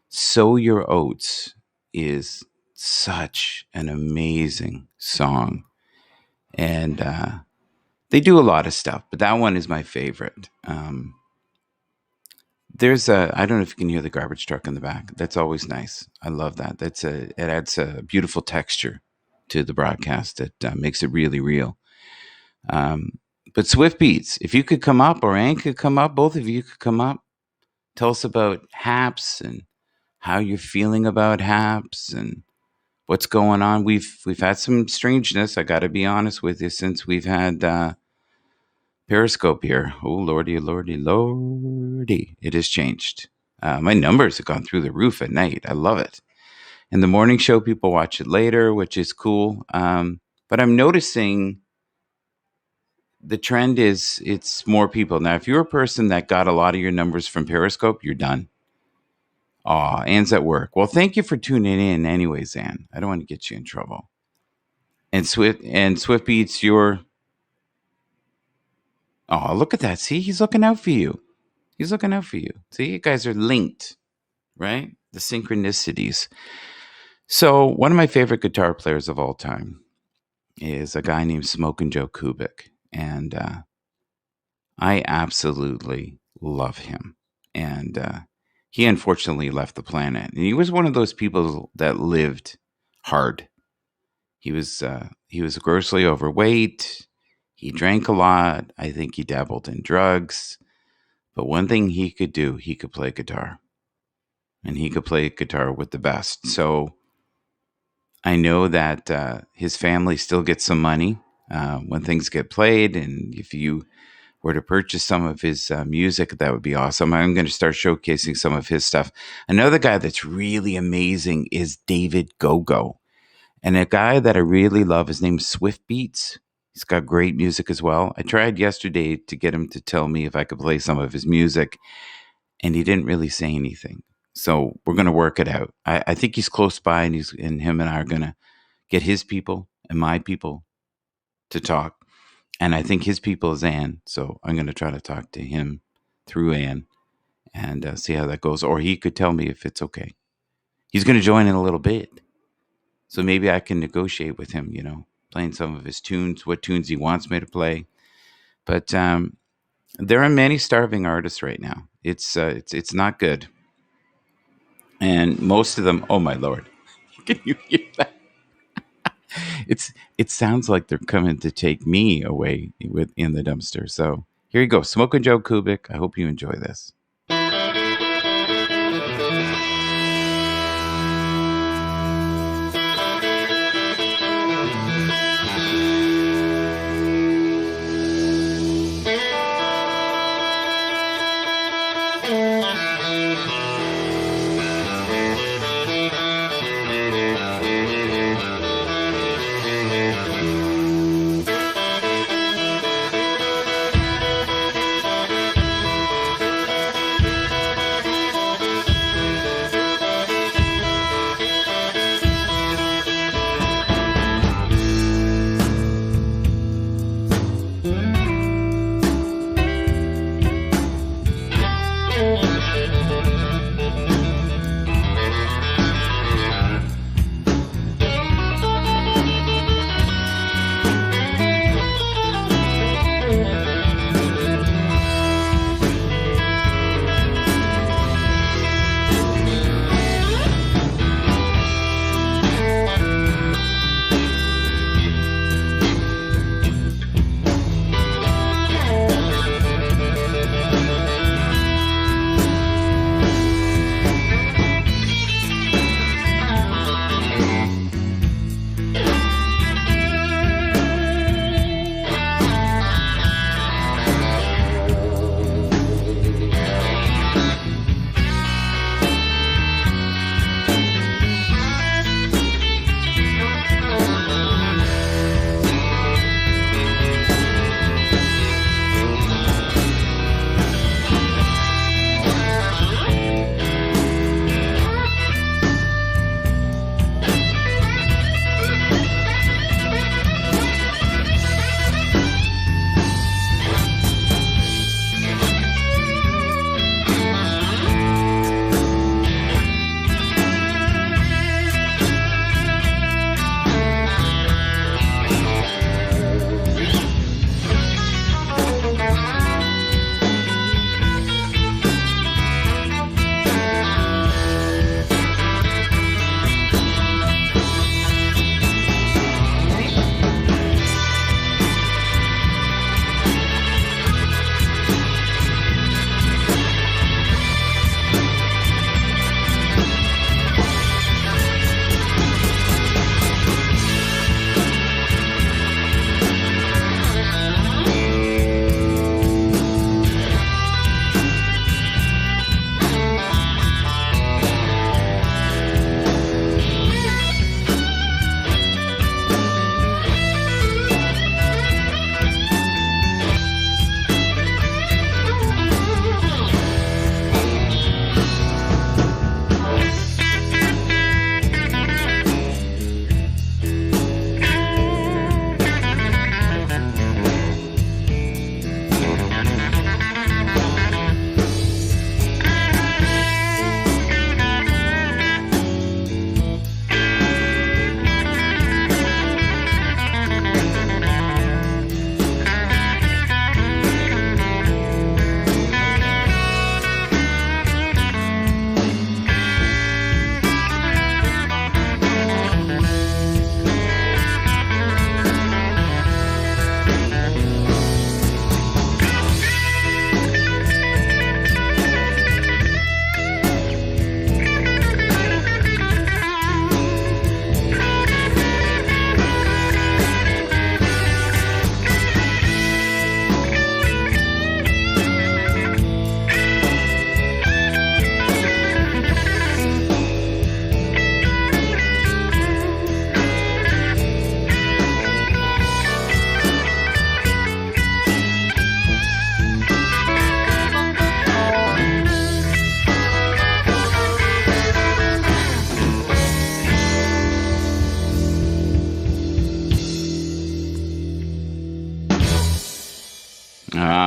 [SPEAKER 1] Sow Your Oats is such an amazing song. And they do a lot of stuff, but that one is my favorite. I don't know if you can hear the garbage truck in the back. That's always nice. I love that. It adds a beautiful texture to the broadcast that makes it really real. But Swift Beats, if you could come up, or Ann could come up, both of you could come up, tell us about Happs and how you're feeling about Happs and what's going on. We've had some strangeness, I got to be honest with you, since we've had Periscope here. Oh, lordy, lordy, lordy. It has changed. My numbers have gone through the roof at night. I love it. And the morning show, people watch it later, which is cool. But I'm noticing the trend is it's more people. Now, if you're a person that got a lot of your numbers from Periscope, you're done. Aw, Ann's at work. Well, thank you for tuning in anyways, Ann. I don't want to get you in trouble. And Swift Beats, oh, look at that. See, he's looking out for you. He's looking out for you. See, you guys are linked, right? The synchronicities. So one of my favorite guitar players of all time is a guy named Smokin' Joe Kubik. And I absolutely love him. And he unfortunately left the planet. And he was one of those people that lived hard. He was grossly overweight. He drank a lot. I think he dabbled in drugs. But one thing he could do, he could play guitar. And he could play guitar with the best. So I know that his family still gets some money when things get played. And if you were to purchase some of his music, that would be awesome. I'm going to start showcasing some of his stuff. Another guy that's really amazing is David Gogo. And a guy that I really love, his name's Swift Beats. He's got great music as well. I tried yesterday to get him to tell me if I could play some of his music, and he didn't really say anything. So we're going to work it out. I think he's close by, and him and I are going to get his people and my people to talk. And I think his people is Ann. So I'm going to try to talk to him through Ann and see how that goes. Or he could tell me if it's okay. He's going to join in a little bit. So maybe I can negotiate with him, playing some of his tunes, what tunes he wants me to play. But there are many starving artists right now. It's not good. And most of them, oh my Lord, can you hear that? It sounds like they're coming to take me away in the dumpster. So here you go, Smokin' Joe Kubik. I hope you enjoy this.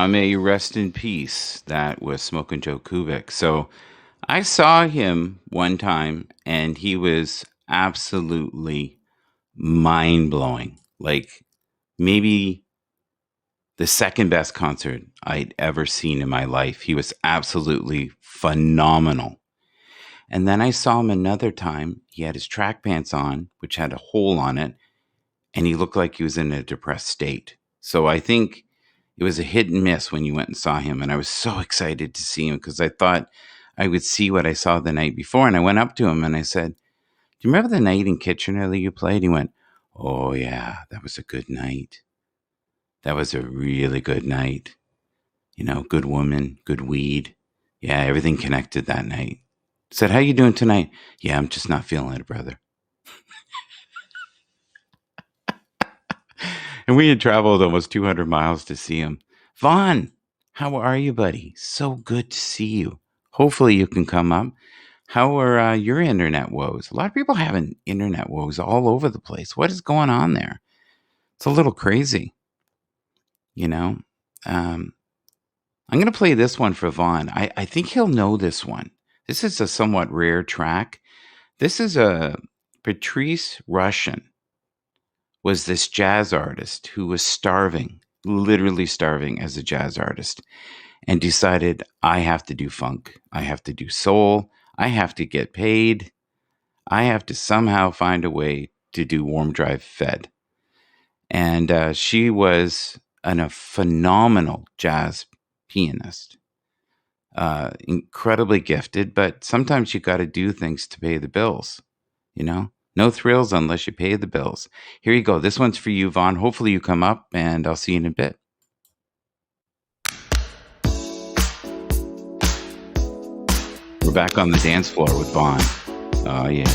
[SPEAKER 1] May you rest in peace. That was Smokin' Joe Kubik. So I saw him one time, and he was absolutely mind blowing. Like maybe the second best concert I'd ever seen in my life. He was absolutely phenomenal. And then I saw him another time. He had his track pants on, which had a hole on it, and he looked like he was in a depressed state. So I think it was a hit and miss when you went and saw him. And I was so excited to see him because I thought I would see what I saw the night before. And I went up to him and I said, "Do you remember the night in Kitchener that you played?" He went, "Oh, yeah, that was a good night. That was a really good night. You know, good woman, good weed. Yeah, everything connected that night." I said, "How you doing tonight?" "Yeah, I'm just not feeling it, brother." And we had traveled almost 200 miles to see him. Vaughn, how are you, buddy? So good to see you. Hopefully you can come up. How are your internet woes? A lot of people having internet woes all over the place. What is going on there? It's a little crazy, you know. I'm going to play this one for Vaughn. I think he'll know this one. This is a somewhat rare track. This is a Patrice Rushen. Was this jazz artist who was starving, literally starving as a jazz artist, and decided, I have to do funk, I have to do soul, I have to get paid, I have to somehow find a way to do Warm Drive Fed. And she was a phenomenal jazz pianist, incredibly gifted, but sometimes you got to do things to pay the bills, you know? No thrills unless you pay the bills. Here you go. This one's for you, Vaughn. Hopefully you come up, and I'll see you in a bit. We're back on the dance floor with Vaughn. Oh, yeah.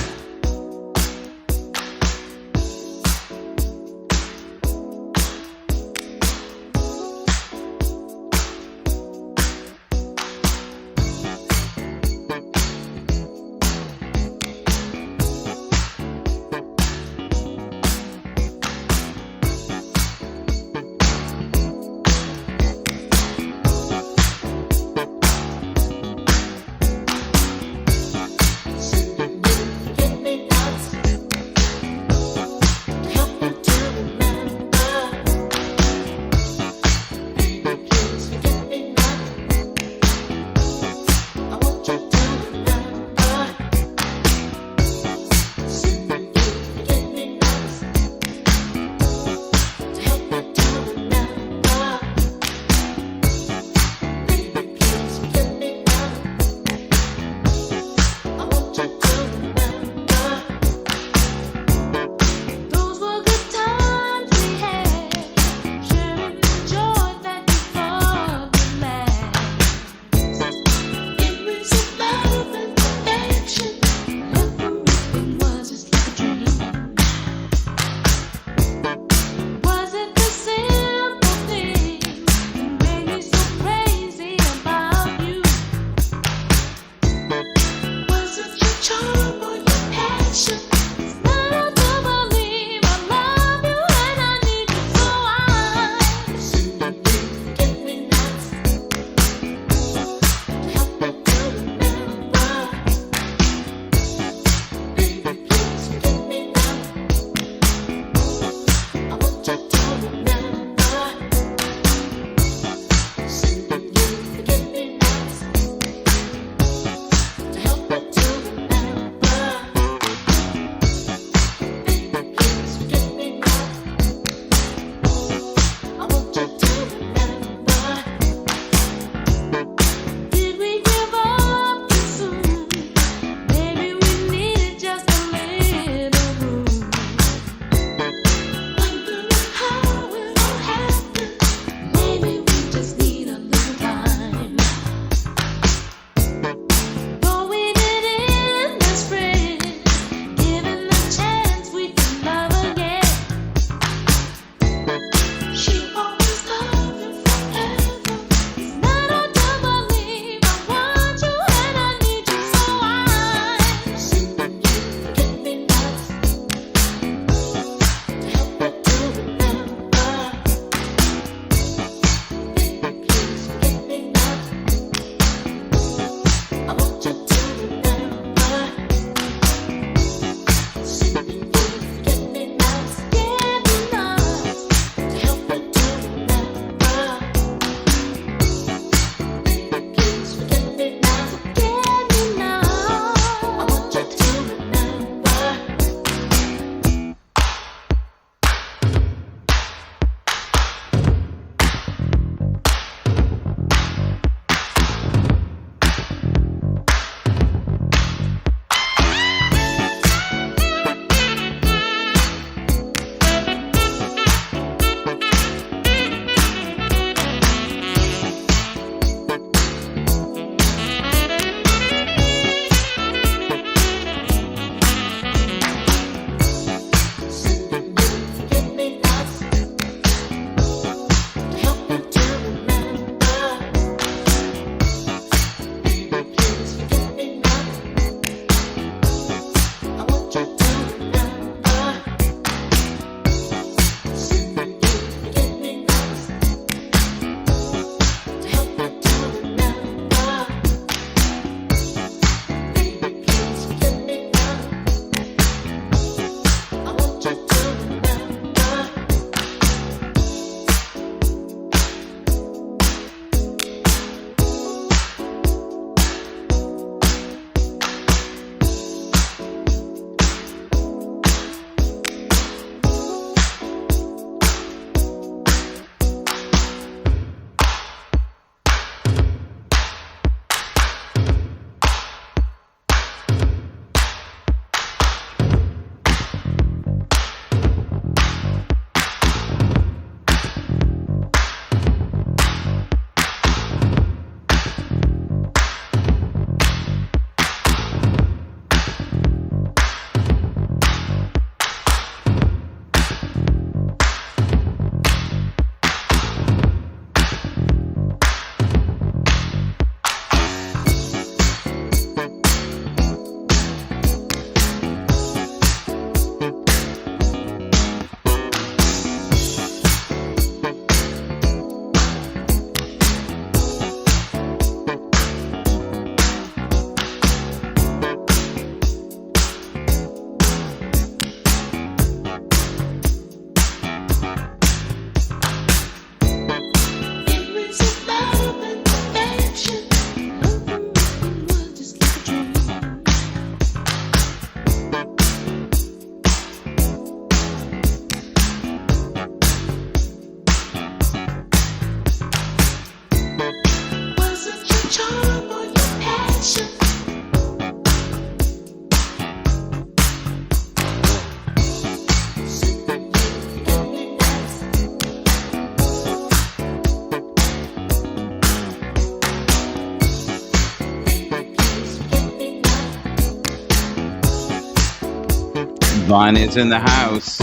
[SPEAKER 1] Ron is in the house.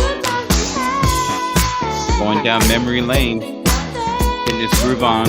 [SPEAKER 1] Going down memory lane. Getting his groove on.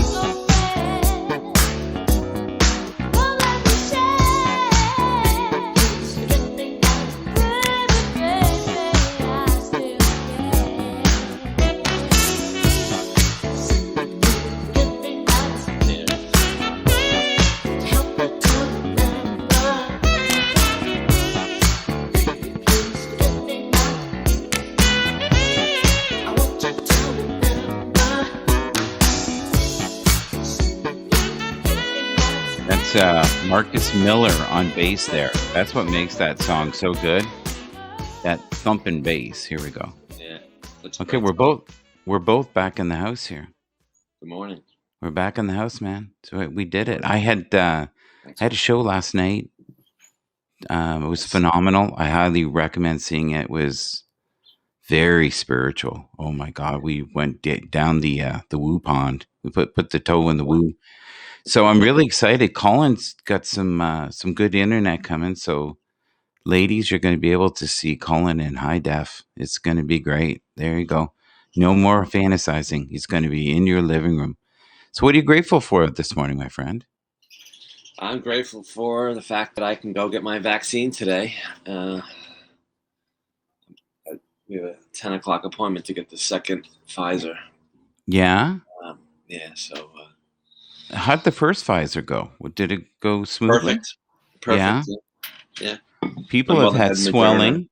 [SPEAKER 1] That's Marcus Miller on bass there. That's what makes that song so good. That thumping bass. Here we go.
[SPEAKER 5] Yeah.
[SPEAKER 1] Okay, we're both back in the house here.
[SPEAKER 5] Good morning.
[SPEAKER 1] We're back in the house, man. So we did it. I had a show last night. It was phenomenal. I highly recommend seeing it. It was very spiritual. Oh my God, we went down the woo pond. We put the toe in the woo. So I'm really excited. Colin's got some good internet coming. So ladies, you're going to be able to see Colin in high def. It's going to be great. There you go. No more fantasizing. He's going to be in your living room. So what are you grateful for this morning, my friend?
[SPEAKER 5] I'm grateful for the fact that I can go get my vaccine today. We have a 10 o'clock appointment to get the second Pfizer.
[SPEAKER 1] Yeah?
[SPEAKER 5] Yeah, so...
[SPEAKER 1] How'd the first Pfizer go? Did it go smoothly?
[SPEAKER 5] Perfect. Yeah.
[SPEAKER 1] People have had swelling.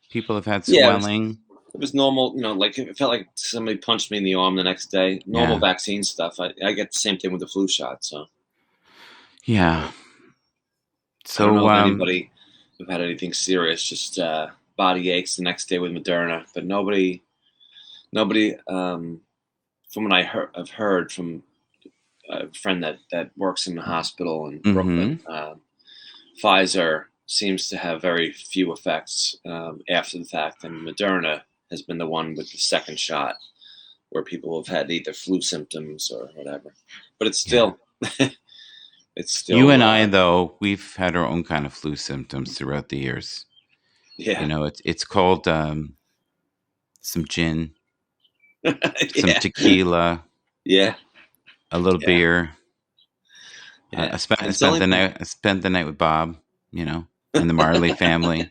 [SPEAKER 1] People have had swelling.
[SPEAKER 5] It was normal, like it felt like somebody punched me in the arm the next day. Normal vaccine stuff. I get the same thing with the flu shot, so...
[SPEAKER 1] Yeah. So
[SPEAKER 5] I don't know if anybody who had anything serious, just body aches the next day with Moderna, but nobody. From what I've heard from a friend that works in the hospital in Brooklyn, Pfizer seems to have very few effects after the fact, and Moderna has been the one with the second shot where people have had either flu symptoms or whatever. But it's still. It's still,
[SPEAKER 1] you and I, though, we've had our own kind of flu symptoms throughout the years.
[SPEAKER 5] Yeah.
[SPEAKER 1] It's called some gin, some tequila, a little beer.
[SPEAKER 5] Yeah.
[SPEAKER 1] I spent the night with Bob, and the Marley family.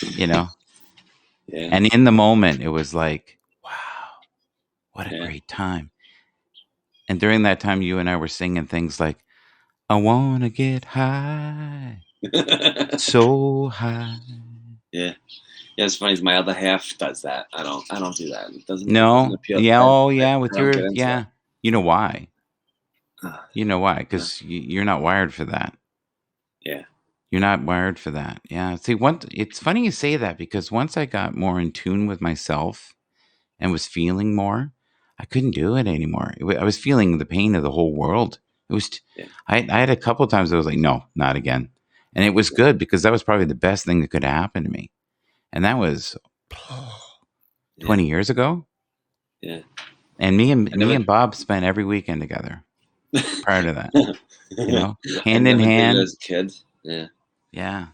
[SPEAKER 5] Yeah.
[SPEAKER 1] And in the moment, it was like, wow, what a great time. And during that time, you and I were singing things like, I want to get high, so high.
[SPEAKER 5] Yeah. Yeah, it's funny. My other half does that. I don't do that. It doesn't.
[SPEAKER 1] No.
[SPEAKER 5] Doesn't appeal.
[SPEAKER 1] With your You know why? You know why? Because you're not wired for that.
[SPEAKER 5] Yeah.
[SPEAKER 1] You're not wired for that. Yeah. See, it's funny you say that because once I got more in tune with myself and was feeling more, I couldn't do it anymore. I was feeling the pain of the whole world. It was. I had a couple of times I was like, no, not again, and it was good because that was probably the best thing that could happen to me, and that was 20 years ago.
[SPEAKER 5] Yeah.
[SPEAKER 1] And me and Bob spent every weekend together. Prior to that, hand in hand
[SPEAKER 5] as a kid. Yeah.
[SPEAKER 1] Yeah.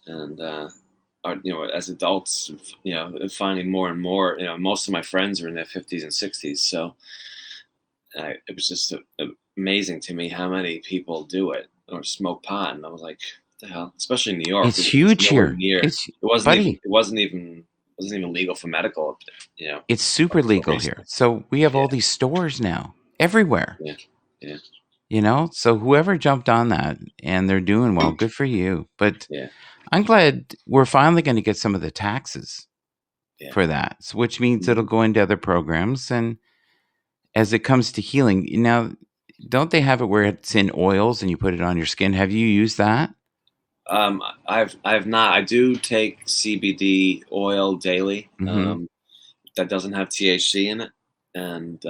[SPEAKER 5] And as adults, finding more and more, most of my friends are in their 50s and 60s. So it was just amazing to me how many people do it or smoke pot. And I was like, what the hell? Especially in New York.
[SPEAKER 1] It's huge here.
[SPEAKER 5] It wasn't even legal for medical,
[SPEAKER 1] It's super legal here. So we have all these stores now everywhere.
[SPEAKER 5] Yeah.
[SPEAKER 1] So whoever jumped on that and they're doing well, good for you. But I'm glad we're finally going to get some of the taxes for that, which means it'll go into other programs. And as it comes to healing, now, don't they have it where it's in oils and you put it on your skin? Have you used that?
[SPEAKER 5] I've not. I do take CBD oil daily. That doesn't have THC in it, and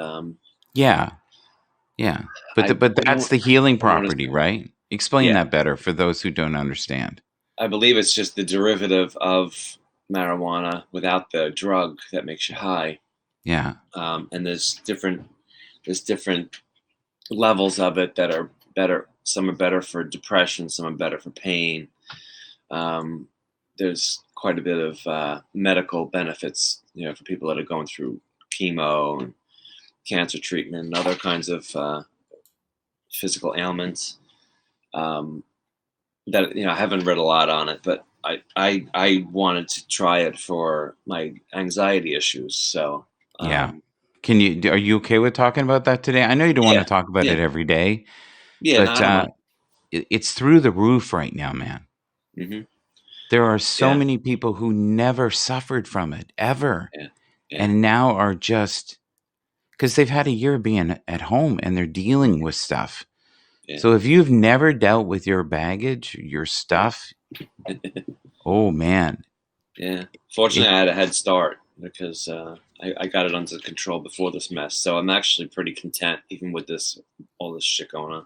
[SPEAKER 1] but that's the healing property, right? Explain that better for those who don't understand.
[SPEAKER 5] I believe it's just the derivative of marijuana without the drug that makes you high.
[SPEAKER 1] Yeah.
[SPEAKER 5] And there's different levels of it that are better. Some are better for depression. Some are better for pain. There's quite a bit of medical benefits, for people that are going through chemo and cancer treatment and other kinds of physical ailments. That I haven't read a lot on it, but I wanted to try it for my anxiety issues. So
[SPEAKER 1] Yeah. Are you okay with talking about that today? I know you don't want to
[SPEAKER 5] yeah,
[SPEAKER 1] talk about
[SPEAKER 5] yeah,
[SPEAKER 1] it every day,
[SPEAKER 5] yeah. No,
[SPEAKER 1] but
[SPEAKER 5] I don't mind.
[SPEAKER 1] it's through the roof right now, man.
[SPEAKER 5] Hmm.
[SPEAKER 1] There are so
[SPEAKER 5] Yeah,
[SPEAKER 1] many people who never suffered from it ever,
[SPEAKER 5] yeah, yeah,
[SPEAKER 1] and now are just because they've had a year being at home and they're dealing with stuff.
[SPEAKER 5] yeah,
[SPEAKER 1] So if you've never dealt with your baggage, your stuff, oh man,
[SPEAKER 5] yeah.
[SPEAKER 1] it
[SPEAKER 5] Fortunately, I had a head start because I got it under control before this mess. So I'm actually pretty content, even with all this shit going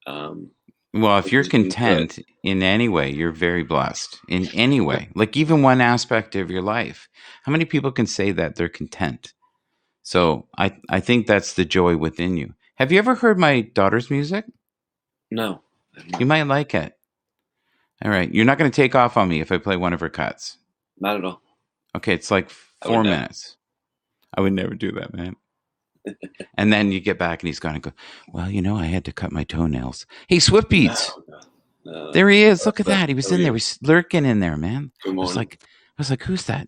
[SPEAKER 5] on.
[SPEAKER 1] well, if
[SPEAKER 5] Which
[SPEAKER 1] you're
[SPEAKER 5] has been good.
[SPEAKER 1] content in any way, you're very blessed in any way. Like even one aspect of your life. How many people can say that they're content? So I think that's the joy within you. Have you ever heard my daughter's music?
[SPEAKER 5] No, I'm
[SPEAKER 1] You
[SPEAKER 5] not,
[SPEAKER 1] might like it. All right. You're not going to take off on me if I play one of her cuts.
[SPEAKER 5] not at all.
[SPEAKER 1] Okay. It's like
[SPEAKER 5] I would
[SPEAKER 1] 4
[SPEAKER 5] never.
[SPEAKER 1] minutes. I would never do that, man. And then you get back and he's going to go, well, I had to cut my toenails. Hey, Swift Beats.
[SPEAKER 5] Oh, God. No.
[SPEAKER 1] There he is. Look at
[SPEAKER 5] But
[SPEAKER 1] that. He was
[SPEAKER 5] how are
[SPEAKER 1] in there.
[SPEAKER 5] you?
[SPEAKER 1] He was lurking in there, man.
[SPEAKER 5] Good
[SPEAKER 1] I was
[SPEAKER 5] morning.
[SPEAKER 1] like, who's that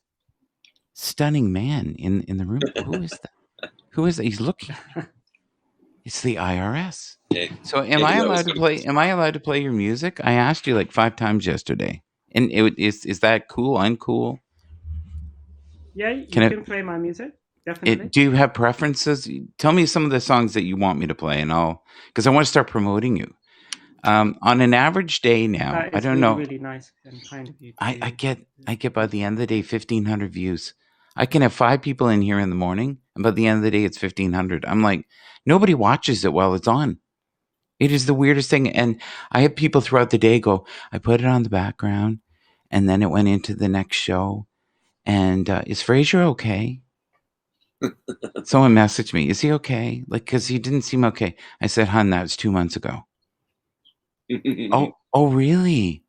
[SPEAKER 1] stunning man in the room? Who is that? Who is that? He's looking. It's the IRS.
[SPEAKER 5] Yeah,
[SPEAKER 1] So
[SPEAKER 5] yeah, he always comes.
[SPEAKER 1] am I allowed to play your music? I asked you like 5 times yesterday. And is that cool? Uncool?
[SPEAKER 6] Yeah, you
[SPEAKER 1] Can
[SPEAKER 6] can play my music, definitely.
[SPEAKER 1] do you have preferences? Tell me some of the songs that you want me to play and because I want to start promoting you. On an average day now,
[SPEAKER 6] That
[SPEAKER 1] I
[SPEAKER 6] is
[SPEAKER 1] don't
[SPEAKER 6] really,
[SPEAKER 1] know.
[SPEAKER 6] really nice and kind of you to
[SPEAKER 1] I
[SPEAKER 6] do.
[SPEAKER 1] get by the end of the day 1,500 views. I can have 5 people in here in the morning, and by the end of the day it's 1,500. I'm like, nobody watches it while it's on. It is the weirdest thing. And I have people throughout the day go, I put it on the background, and then it went into the next show. And is Fraser okay? Someone messaged me, is he okay? Like, because he didn't seem okay. I said, hun, that was 2 months ago. Oh, really?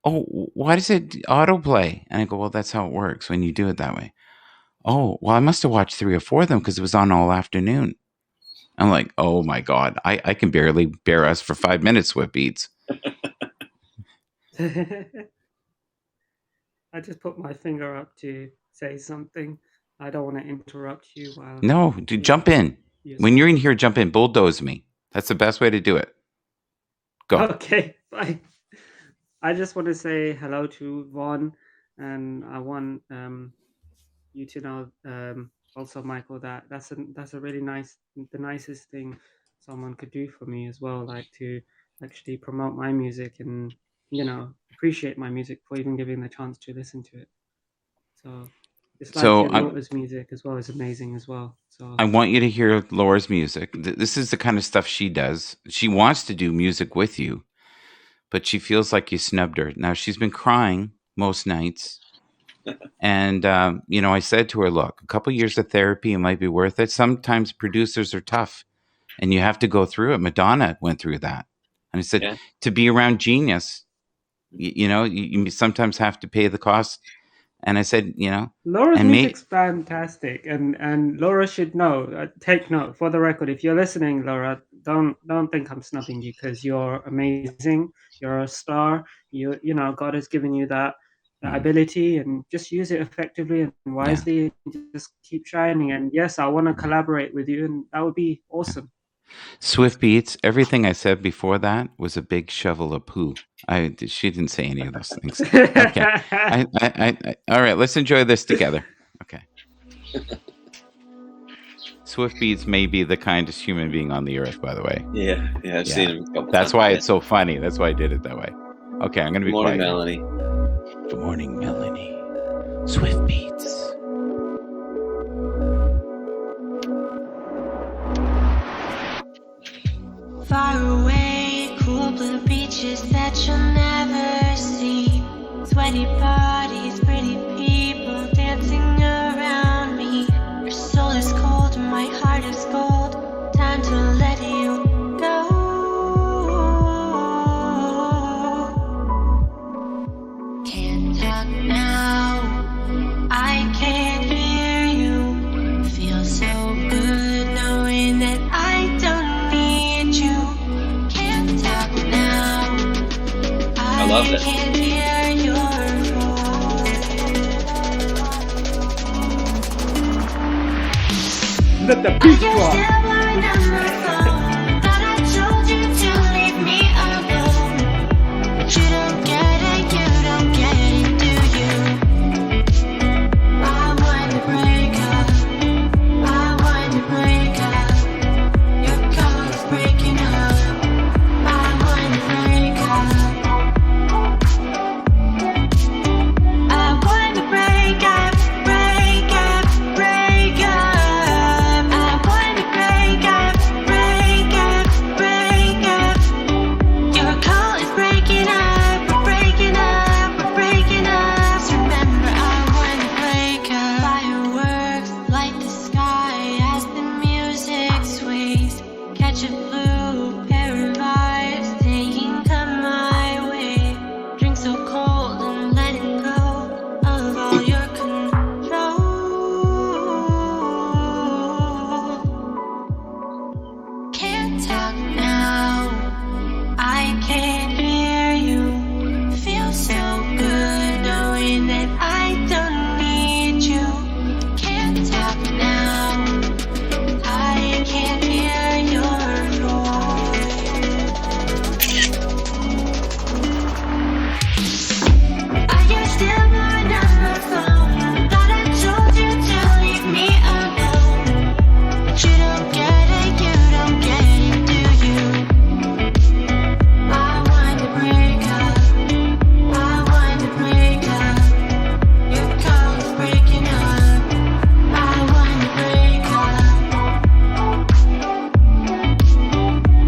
[SPEAKER 1] Oh, why does it autoplay? And I go, well, that's how it works when you do it that way. Oh, well, I must have watched 3 or 4 of them because it was on all afternoon. I'm like, oh my God, I can barely bear us for 5 minutes with beats.
[SPEAKER 6] I just put my finger up to say something. I don't want to interrupt you while
[SPEAKER 1] No, dude, jump in. When you're in here, jump in, bulldoze me. That's the best way to do it. Go.
[SPEAKER 6] Okay, fine. I just want to say hello to Vaughn, and I want you to know also, Michael, that that's a really the nicest thing someone could do for me as well, like to actually promote my music and appreciate my music for even giving the chance to listen to it. So it's like
[SPEAKER 1] So
[SPEAKER 6] your daughter's music as well is amazing as well. So
[SPEAKER 1] I want you to hear Laura's music. This is the kind of stuff she does. She wants to do music with you, but she feels like you snubbed her. Now she's been crying most nights. And, I said to her, look, a couple years of therapy, it might be worth it. Sometimes producers are tough and you have to go through it. Madonna went through that. And I said, to be around genius, you sometimes have to pay the cost. And I said,
[SPEAKER 6] Laura's music's fantastic, and Laura should know. Take note for the record. If you're listening, Laura, don't think I'm snubbing you because you're amazing. You're a star. God has given you that ability, and just use it effectively and wisely. And just keep shining. And yes, I want to collaborate with you, and that would be awesome.
[SPEAKER 1] Swift Beats, everything I said before that was a big shovel of poo. She didn't say any of those things. Okay. All right, let's enjoy this together. Okay. Swift Beats may be the kindest human being on the earth, by the way.
[SPEAKER 5] Yeah, I've seen him a couple times.
[SPEAKER 1] That's why it's so funny. That's why I did it that way. Okay, I'm going to be quiet.
[SPEAKER 5] Good morning, Melanie.
[SPEAKER 1] Good morning, Melanie. Swift Beats.
[SPEAKER 7] Far away, cool blue beaches that you'll never see. Sweaty bodies, pretty people dancing around me. Your soul is cold, my heart is gold. Time to let you go. Can't talk
[SPEAKER 5] love
[SPEAKER 7] I
[SPEAKER 5] it.
[SPEAKER 7] can't hear your voice.
[SPEAKER 6] Let the
[SPEAKER 7] I
[SPEAKER 6] beat
[SPEAKER 7] can
[SPEAKER 6] drop.
[SPEAKER 7] still remember phone that I told you to leave me alone. But you don't get it, you don't get it, do you? I want to break up. I want to break up. Your call is breaking up. I want to break up. I want to break up, break up, break up. I want to break up, break up, break up. Your call is breaking up, we're breaking up, we're breaking up. So remember, I want to break up. Fireworks light the sky as the music sways. Catch a blue pair of eyes taking come my way. Drink so cold and letting go of all your control. Can't talk now. I can't hear you. Feels so good knowing that I don't need you. Can't talk now. I can't hear your voice. I can still remember phone that I told you to leave me alone. But you don't get it, you don't get it, do you? I want to break up. I want to break up. Your call is breaking up. I want to break up.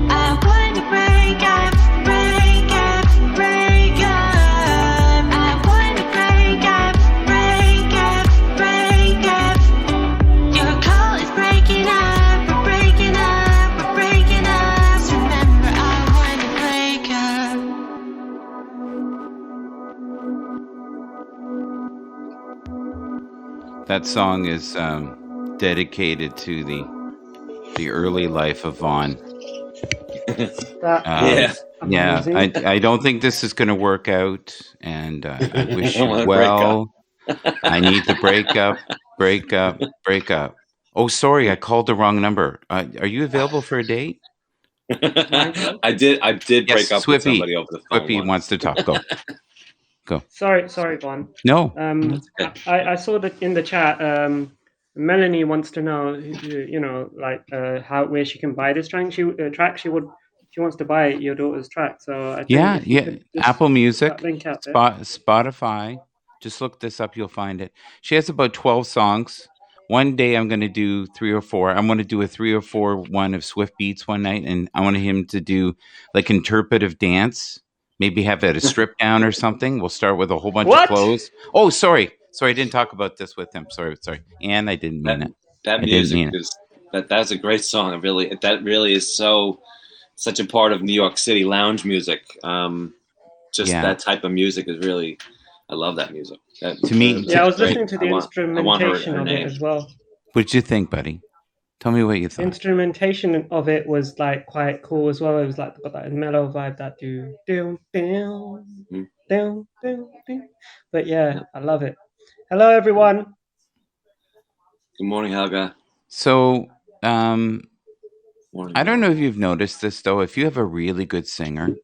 [SPEAKER 7] I want to break up, break up, break up. I want to break up, break up, break up. Your call is breaking up, we're breaking up, we're breaking up. So remember, I want to break up.
[SPEAKER 1] That song is dedicated to the early life of Vaughn.
[SPEAKER 6] That
[SPEAKER 5] Yeah.
[SPEAKER 6] was
[SPEAKER 1] Yeah,
[SPEAKER 6] amazing.
[SPEAKER 1] I don't think this is going to work out, and I wish
[SPEAKER 5] I
[SPEAKER 1] you
[SPEAKER 5] wanna break up.
[SPEAKER 1] well. I need to break up, break up, break up. Oh, sorry, I called the wrong number. Are you available for a date?
[SPEAKER 6] Michael?
[SPEAKER 5] I did
[SPEAKER 1] Yes,
[SPEAKER 5] break up with
[SPEAKER 1] Swippy.
[SPEAKER 5] somebody over the phone
[SPEAKER 1] Swippy wants
[SPEAKER 5] once.
[SPEAKER 1] to talk. Go, go.
[SPEAKER 6] Sorry, Vaughn.
[SPEAKER 1] No,
[SPEAKER 6] I saw that in the chat. Melanie wants to know, you know, like where she can buy this track. She wants to buy your daughter's track. So I think
[SPEAKER 1] yeah,
[SPEAKER 6] if you
[SPEAKER 1] yeah.
[SPEAKER 6] could just
[SPEAKER 1] Apple
[SPEAKER 6] put
[SPEAKER 1] Music,
[SPEAKER 6] that link out there.
[SPEAKER 1] Spotify. Just look this up; you'll find it. She has about 12 songs. One day I'm going to do 3 or 4. I'm going to do a 3 or 4 one of Swift Beats one night, and I want him to do like interpretive dance. Maybe have it a strip down or something. We'll start with a whole bunch of
[SPEAKER 6] What?
[SPEAKER 1] clothes. Oh, sorry, I didn't talk about this with him. Sorry, and I didn't mean it.
[SPEAKER 5] That
[SPEAKER 1] I didn't
[SPEAKER 5] music
[SPEAKER 1] mean it.
[SPEAKER 5] is that's a great song. That really is such a part of New York City lounge music. Just
[SPEAKER 1] Yeah.
[SPEAKER 5] that type of music is really, I love that music.
[SPEAKER 1] To me-
[SPEAKER 5] music's
[SPEAKER 6] Yeah, I was
[SPEAKER 5] great.
[SPEAKER 6] listening to the
[SPEAKER 5] I want
[SPEAKER 6] instrumentation
[SPEAKER 5] her
[SPEAKER 6] of
[SPEAKER 5] name.
[SPEAKER 6] it as well.
[SPEAKER 1] What'd you think, buddy? Tell me what you
[SPEAKER 6] The
[SPEAKER 1] thought.
[SPEAKER 6] instrumentation of it was like quite cool as well. It was like got that mellow vibe, that do down down
[SPEAKER 5] Mhm.
[SPEAKER 6] down down down. But yeah, I love it. Hello, everyone.
[SPEAKER 5] Good morning, Helga.
[SPEAKER 1] So,
[SPEAKER 5] Morning,
[SPEAKER 1] I don't
[SPEAKER 5] Laura.
[SPEAKER 1] know if you've noticed this though. If you have a really good singer,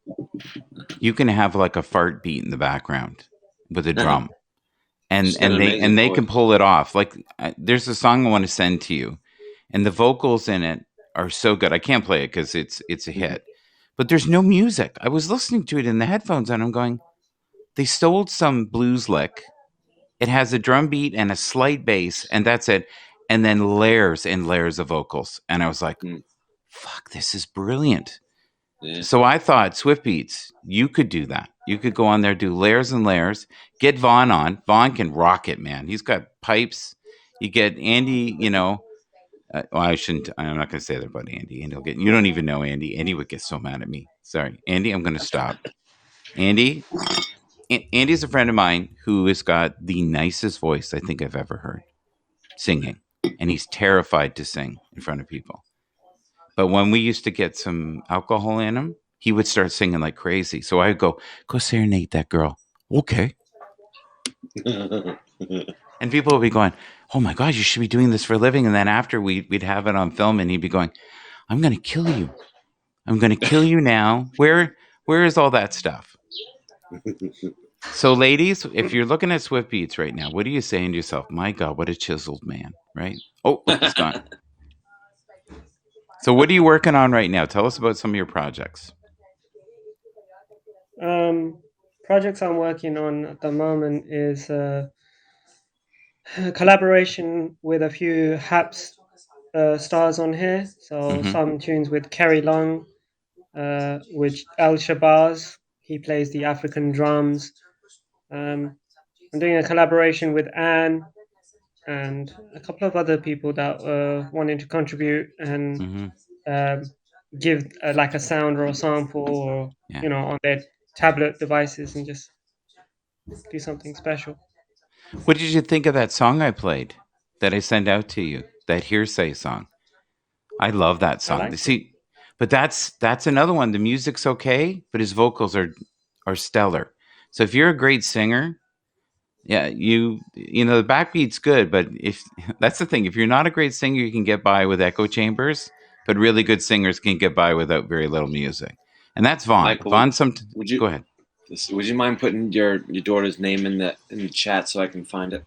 [SPEAKER 1] you can have like a fart beat in the background with a drum,
[SPEAKER 5] She's got an amazing
[SPEAKER 1] and they
[SPEAKER 5] voice.
[SPEAKER 1] can pull it off. Like there's a song I want to send to you, and the vocals in it are so good. I can't play it because it's a hit, but there's no music. I was listening to it in the headphones, and I'm going, they stole some blues lick. It has a drum beat and a slight bass, and that's it. And then layers and layers of vocals, and I was like,
[SPEAKER 5] Mm.
[SPEAKER 1] fuck, this is brilliant.
[SPEAKER 5] Yeah.
[SPEAKER 1] So I thought Swift Beats, you could do that. You could go on there, do layers and layers, get Vaughn on. Vaughn can rock it, man. He's got pipes. You get Andy, you know. Well, I'm not going to say that about Andy. Andy will get, you don't even know Andy. Andy would get so mad at me. Sorry. Andy, I'm going to stop. Andy's a friend of mine who has got the nicest voice I think I've ever heard singing. And he's terrified to sing in front of people. But when we used to get some alcohol in him, he would start singing like crazy. So I'd go serenade that girl. Okay. And people would be going, oh my God, you should be doing this for a living. And then after we'd have it on film and he'd be going, I'm going to kill you. I'm going to kill you now. Where is all that stuff? So ladies, if you're looking at Swift Beats right now, what are you saying to yourself? My God, what a chiseled man, right? Oh, he's gone. So what are you working on right now? Tell us about some of your projects.
[SPEAKER 6] Projects I'm working on at the moment is a collaboration with a few Happs stars on here. So some tunes with Kerry Long, with Al Shabazz. He plays the African drums. I'm doing a collaboration with Anne and a couple of other people that wanting to contribute and give like a sound or a sample or on their tablet devices and just do something special.
[SPEAKER 1] What did you think of that song I played that I sent out to you? That Hearsay song. I love that song. See, but that's another one. The music's okay, but his vocals are stellar. So if you're a great singer, yeah, you know the backbeat's good, but if that's the thing, if you're not a great singer, you can get by with echo chambers, but really good singers can get by without very little music. And that's Vaughn.
[SPEAKER 5] Michael,
[SPEAKER 1] Vaughn,
[SPEAKER 5] go
[SPEAKER 1] ahead.
[SPEAKER 5] Would you mind putting your daughter's name in the chat so I can find it?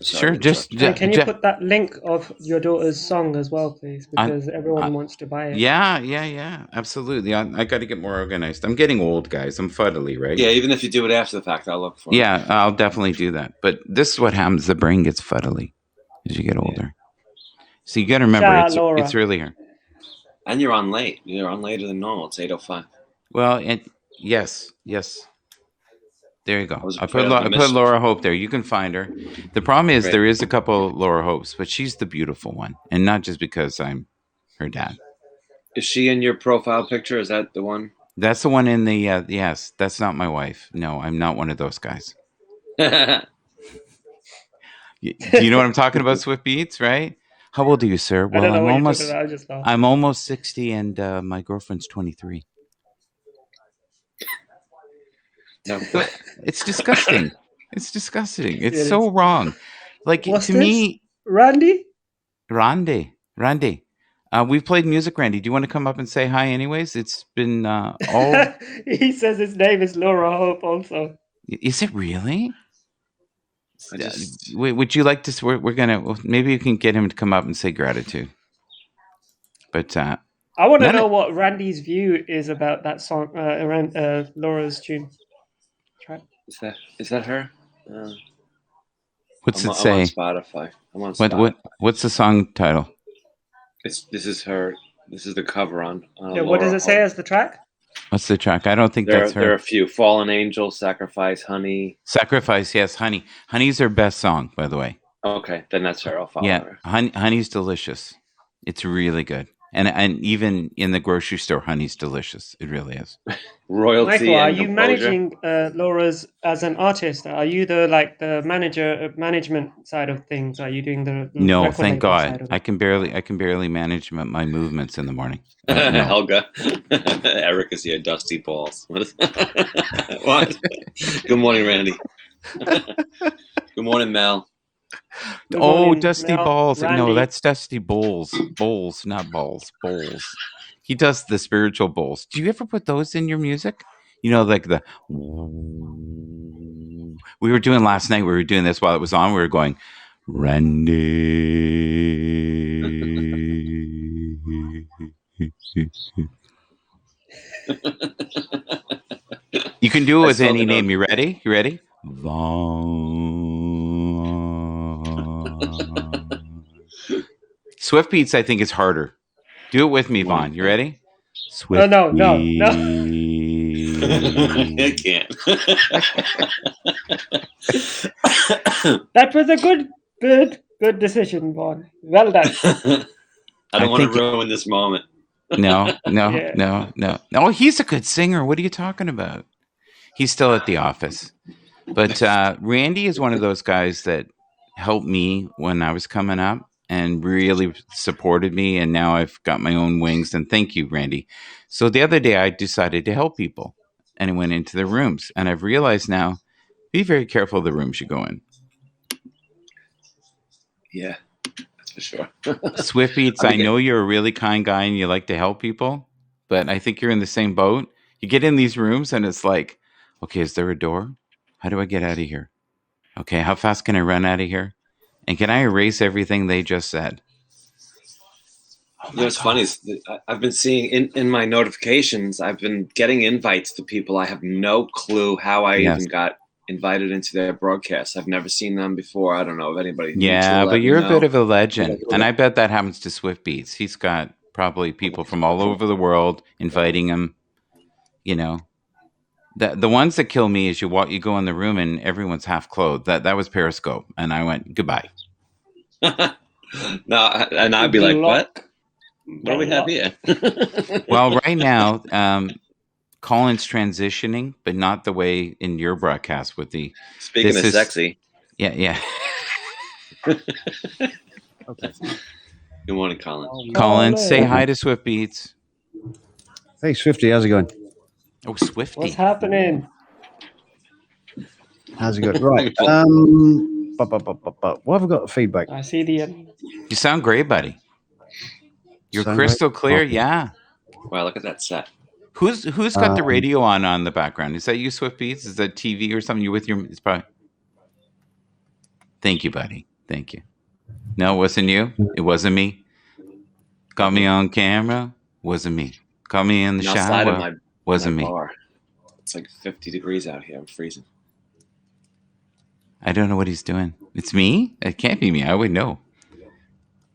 [SPEAKER 1] Sure.
[SPEAKER 6] Can you put that link of your daughter's song as well, please? Because everyone wants to buy it.
[SPEAKER 1] Yeah. Absolutely. I got to get more organized. I'm getting old, guys. I'm fuddly, right?
[SPEAKER 5] Yeah, even if you do it after the fact, I'll look for it.
[SPEAKER 1] Yeah, I'll definitely do that. But this is what happens. The brain gets fuddly as you get older. So you got to remember, it's really here.
[SPEAKER 5] And you're on late. You're on later than normal. It's 8:05.
[SPEAKER 1] Well, yes. There you go. I put Laura Hope there. You can find her. The problem is there is a couple Laura Hopes, but she's the beautiful one, and not just because I'm her dad.
[SPEAKER 5] Is she in your profile picture? Is that the one?
[SPEAKER 1] That's the one in the yes. That's not my wife. No, I'm not one of those guys. Do you know what I'm talking about? Swift Beats, right? How old are you, sir? Well, I'm almost 60, and my girlfriend's 23.
[SPEAKER 5] No.
[SPEAKER 1] It's disgusting. It's so wrong. Like,
[SPEAKER 6] what's
[SPEAKER 1] to
[SPEAKER 6] this?
[SPEAKER 1] me,
[SPEAKER 6] Randy.
[SPEAKER 1] We've played music, Randy. Do you want to come up and say hi anyways? It's been all...
[SPEAKER 6] He says his name is Laura Hope also.
[SPEAKER 1] Is it really? Would you like to... We're going to... Maybe you can get him to come up and say gratitude. But...
[SPEAKER 6] I want to know what Randy's view is about that song, around Laura's tune.
[SPEAKER 5] Is that her?
[SPEAKER 1] What's it say?
[SPEAKER 5] I'm on Spotify.
[SPEAKER 1] What's the song title?
[SPEAKER 5] This is her. This is the cover on
[SPEAKER 6] what does it say as the track?
[SPEAKER 1] What's the track? I don't think that's her.
[SPEAKER 5] There are a few. Fallen Angel, Sacrifice, Honey.
[SPEAKER 1] Sacrifice, yes, Honey. Honey's her best song, by the way.
[SPEAKER 5] Okay, then that's her. I'll follow her.
[SPEAKER 1] Honey's delicious. It's really good. And even in the grocery store, honey's delicious. It really is.
[SPEAKER 5] Royalty.
[SPEAKER 6] Michael, are you managing Laura's as an artist? Are you the management side of things? Are you doing the
[SPEAKER 1] no? Thank God. I can barely manage my movements in the morning.
[SPEAKER 5] No. Helga, Eric is here. Dusty balls. What? Good morning, Randy. Good morning, Mel.
[SPEAKER 1] Dusty Balls. Randy. No, that's Dusty Bowls. Bowls, not balls. Bowls. He does the spiritual bowls. Do you ever put those in your music? You know, like the... We were doing last night. We were doing this while it was on. We were going, Randy. You can do it with any name. You ready? Vaughn. Swift Beats, I think, is harder. Do it with me, Vaughn. You ready?
[SPEAKER 6] Swift no.
[SPEAKER 5] I can't.
[SPEAKER 6] That was a good decision, Vaughn. Well done.
[SPEAKER 5] I don't want to ruin this moment.
[SPEAKER 1] No. Oh, he's a good singer. What are you talking about? He's still at the office. But Randy is one of those guys that helped me when I was coming up. and really supported me. And now I've got my own wings. And thank you, Randy. So the other day I decided to help people and I went into the rooms. And I've realized now, be very careful of the rooms you go in.
[SPEAKER 5] Yeah, that's for sure.
[SPEAKER 1] Swift Beats, I know you're a really kind guy and you like to help people, but I think you're in the same boat. You get in these rooms and it's like, okay, is there a door? How do I get out of here? Okay, how fast can I run out of here? And can I erase everything they just said?
[SPEAKER 5] You know, what's funny is I've been seeing in my notifications, I've been getting invites to people. I have no clue how I even got invited into their broadcasts. I've never seen them before. I don't know if anybody.
[SPEAKER 1] Yeah, but you're a bit of a legend. And I bet that happens to Swift Beats. He's got probably people from all over the world inviting him. You know, the ones that kill me is you go in the room and everyone's half clothed. That was Periscope. And I went, goodbye.
[SPEAKER 5] No, and I'd be like, what? What do we have here?
[SPEAKER 1] Well, right now, Colin's transitioning, but not the way in your broadcast with the.
[SPEAKER 5] Speaking of sexy.
[SPEAKER 1] Yeah.
[SPEAKER 5] Okay. Good morning, Colin.
[SPEAKER 1] Colin, say hi to Swift Beats.
[SPEAKER 8] Hey, Swifty, how's it going?
[SPEAKER 1] Oh, Swifty.
[SPEAKER 6] What's happening?
[SPEAKER 8] How's it going? Right. What have I got feedback?
[SPEAKER 6] I see the.
[SPEAKER 1] You sound great, buddy. You're crystal clear. Yeah.
[SPEAKER 5] Wow, look at that set.
[SPEAKER 1] Who's got the radio on the background? Is that you, Swift Beats? Is that TV or something? You with your? It's probably. Thank you, buddy. Thank you. No, it wasn't you. It wasn't me. Got me on camera. Wasn't me. Got me in the shower. Wasn't me.
[SPEAKER 5] Bar. It's like 50 degrees out here. I'm freezing.
[SPEAKER 1] I don't know what he's doing. It's me? It can't be me. I would know.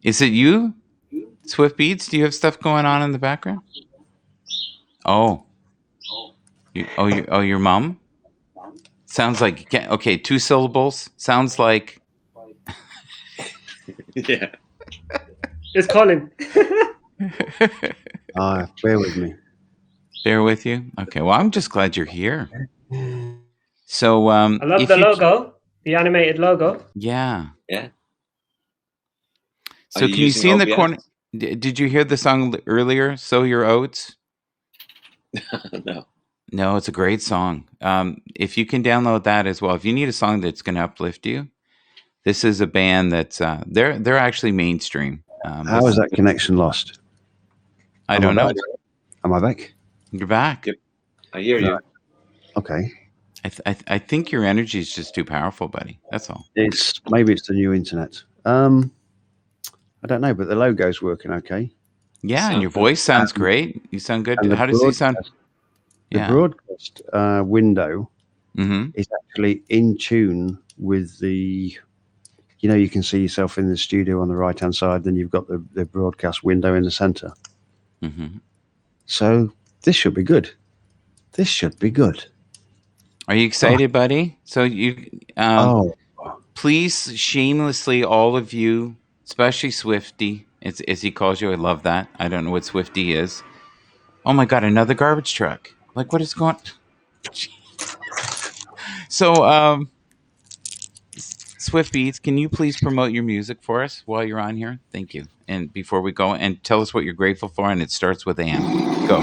[SPEAKER 1] Is it you, Swift Beats? Do you have stuff going on in the background? Oh. Your mom? Sounds like, okay, 2 syllables. Sounds like.
[SPEAKER 5] Yeah.
[SPEAKER 6] It's Colin.
[SPEAKER 8] Bear with me.
[SPEAKER 1] Bear with you? Okay, well, I'm just glad you're here. So,
[SPEAKER 6] I love the logo, the animated logo.
[SPEAKER 1] Yeah.
[SPEAKER 5] Yeah.
[SPEAKER 1] So can you see in the corner? Did you hear the song earlier, Sow Your Oats?
[SPEAKER 5] No.
[SPEAKER 1] No, it's a great song. If you can download that as well, if you need a song that's going to uplift you, this is a band that's they're actually mainstream.
[SPEAKER 8] How is that connection lost?
[SPEAKER 1] I don't know.
[SPEAKER 8] Am I back?
[SPEAKER 1] You're back.
[SPEAKER 5] Yep. I hear you.
[SPEAKER 8] Okay.
[SPEAKER 1] I think your energy is just too powerful, buddy. That's all.
[SPEAKER 8] Maybe it's the new internet. I don't know, but the logo's working okay.
[SPEAKER 1] Yeah, and your voice sounds great. You sound good. How does he sound?
[SPEAKER 8] The broadcast window is actually in tune with the. You know, you can see yourself in the studio on the right-hand side. Then you've got the broadcast window in the center.
[SPEAKER 1] Mm-hmm.
[SPEAKER 8] So this should be good. This should be good.
[SPEAKER 1] Are you excited, buddy? So you, please, shamelessly, all of you, especially Swifty, as he calls you. I love that. I don't know what Swifty is. Oh my God, another garbage truck. Like, what is going? So, Swift Beats, can you please promote your music for us while you're on here? Thank you. And before we go, and tell us what you're grateful for, and it starts with Anne. Go.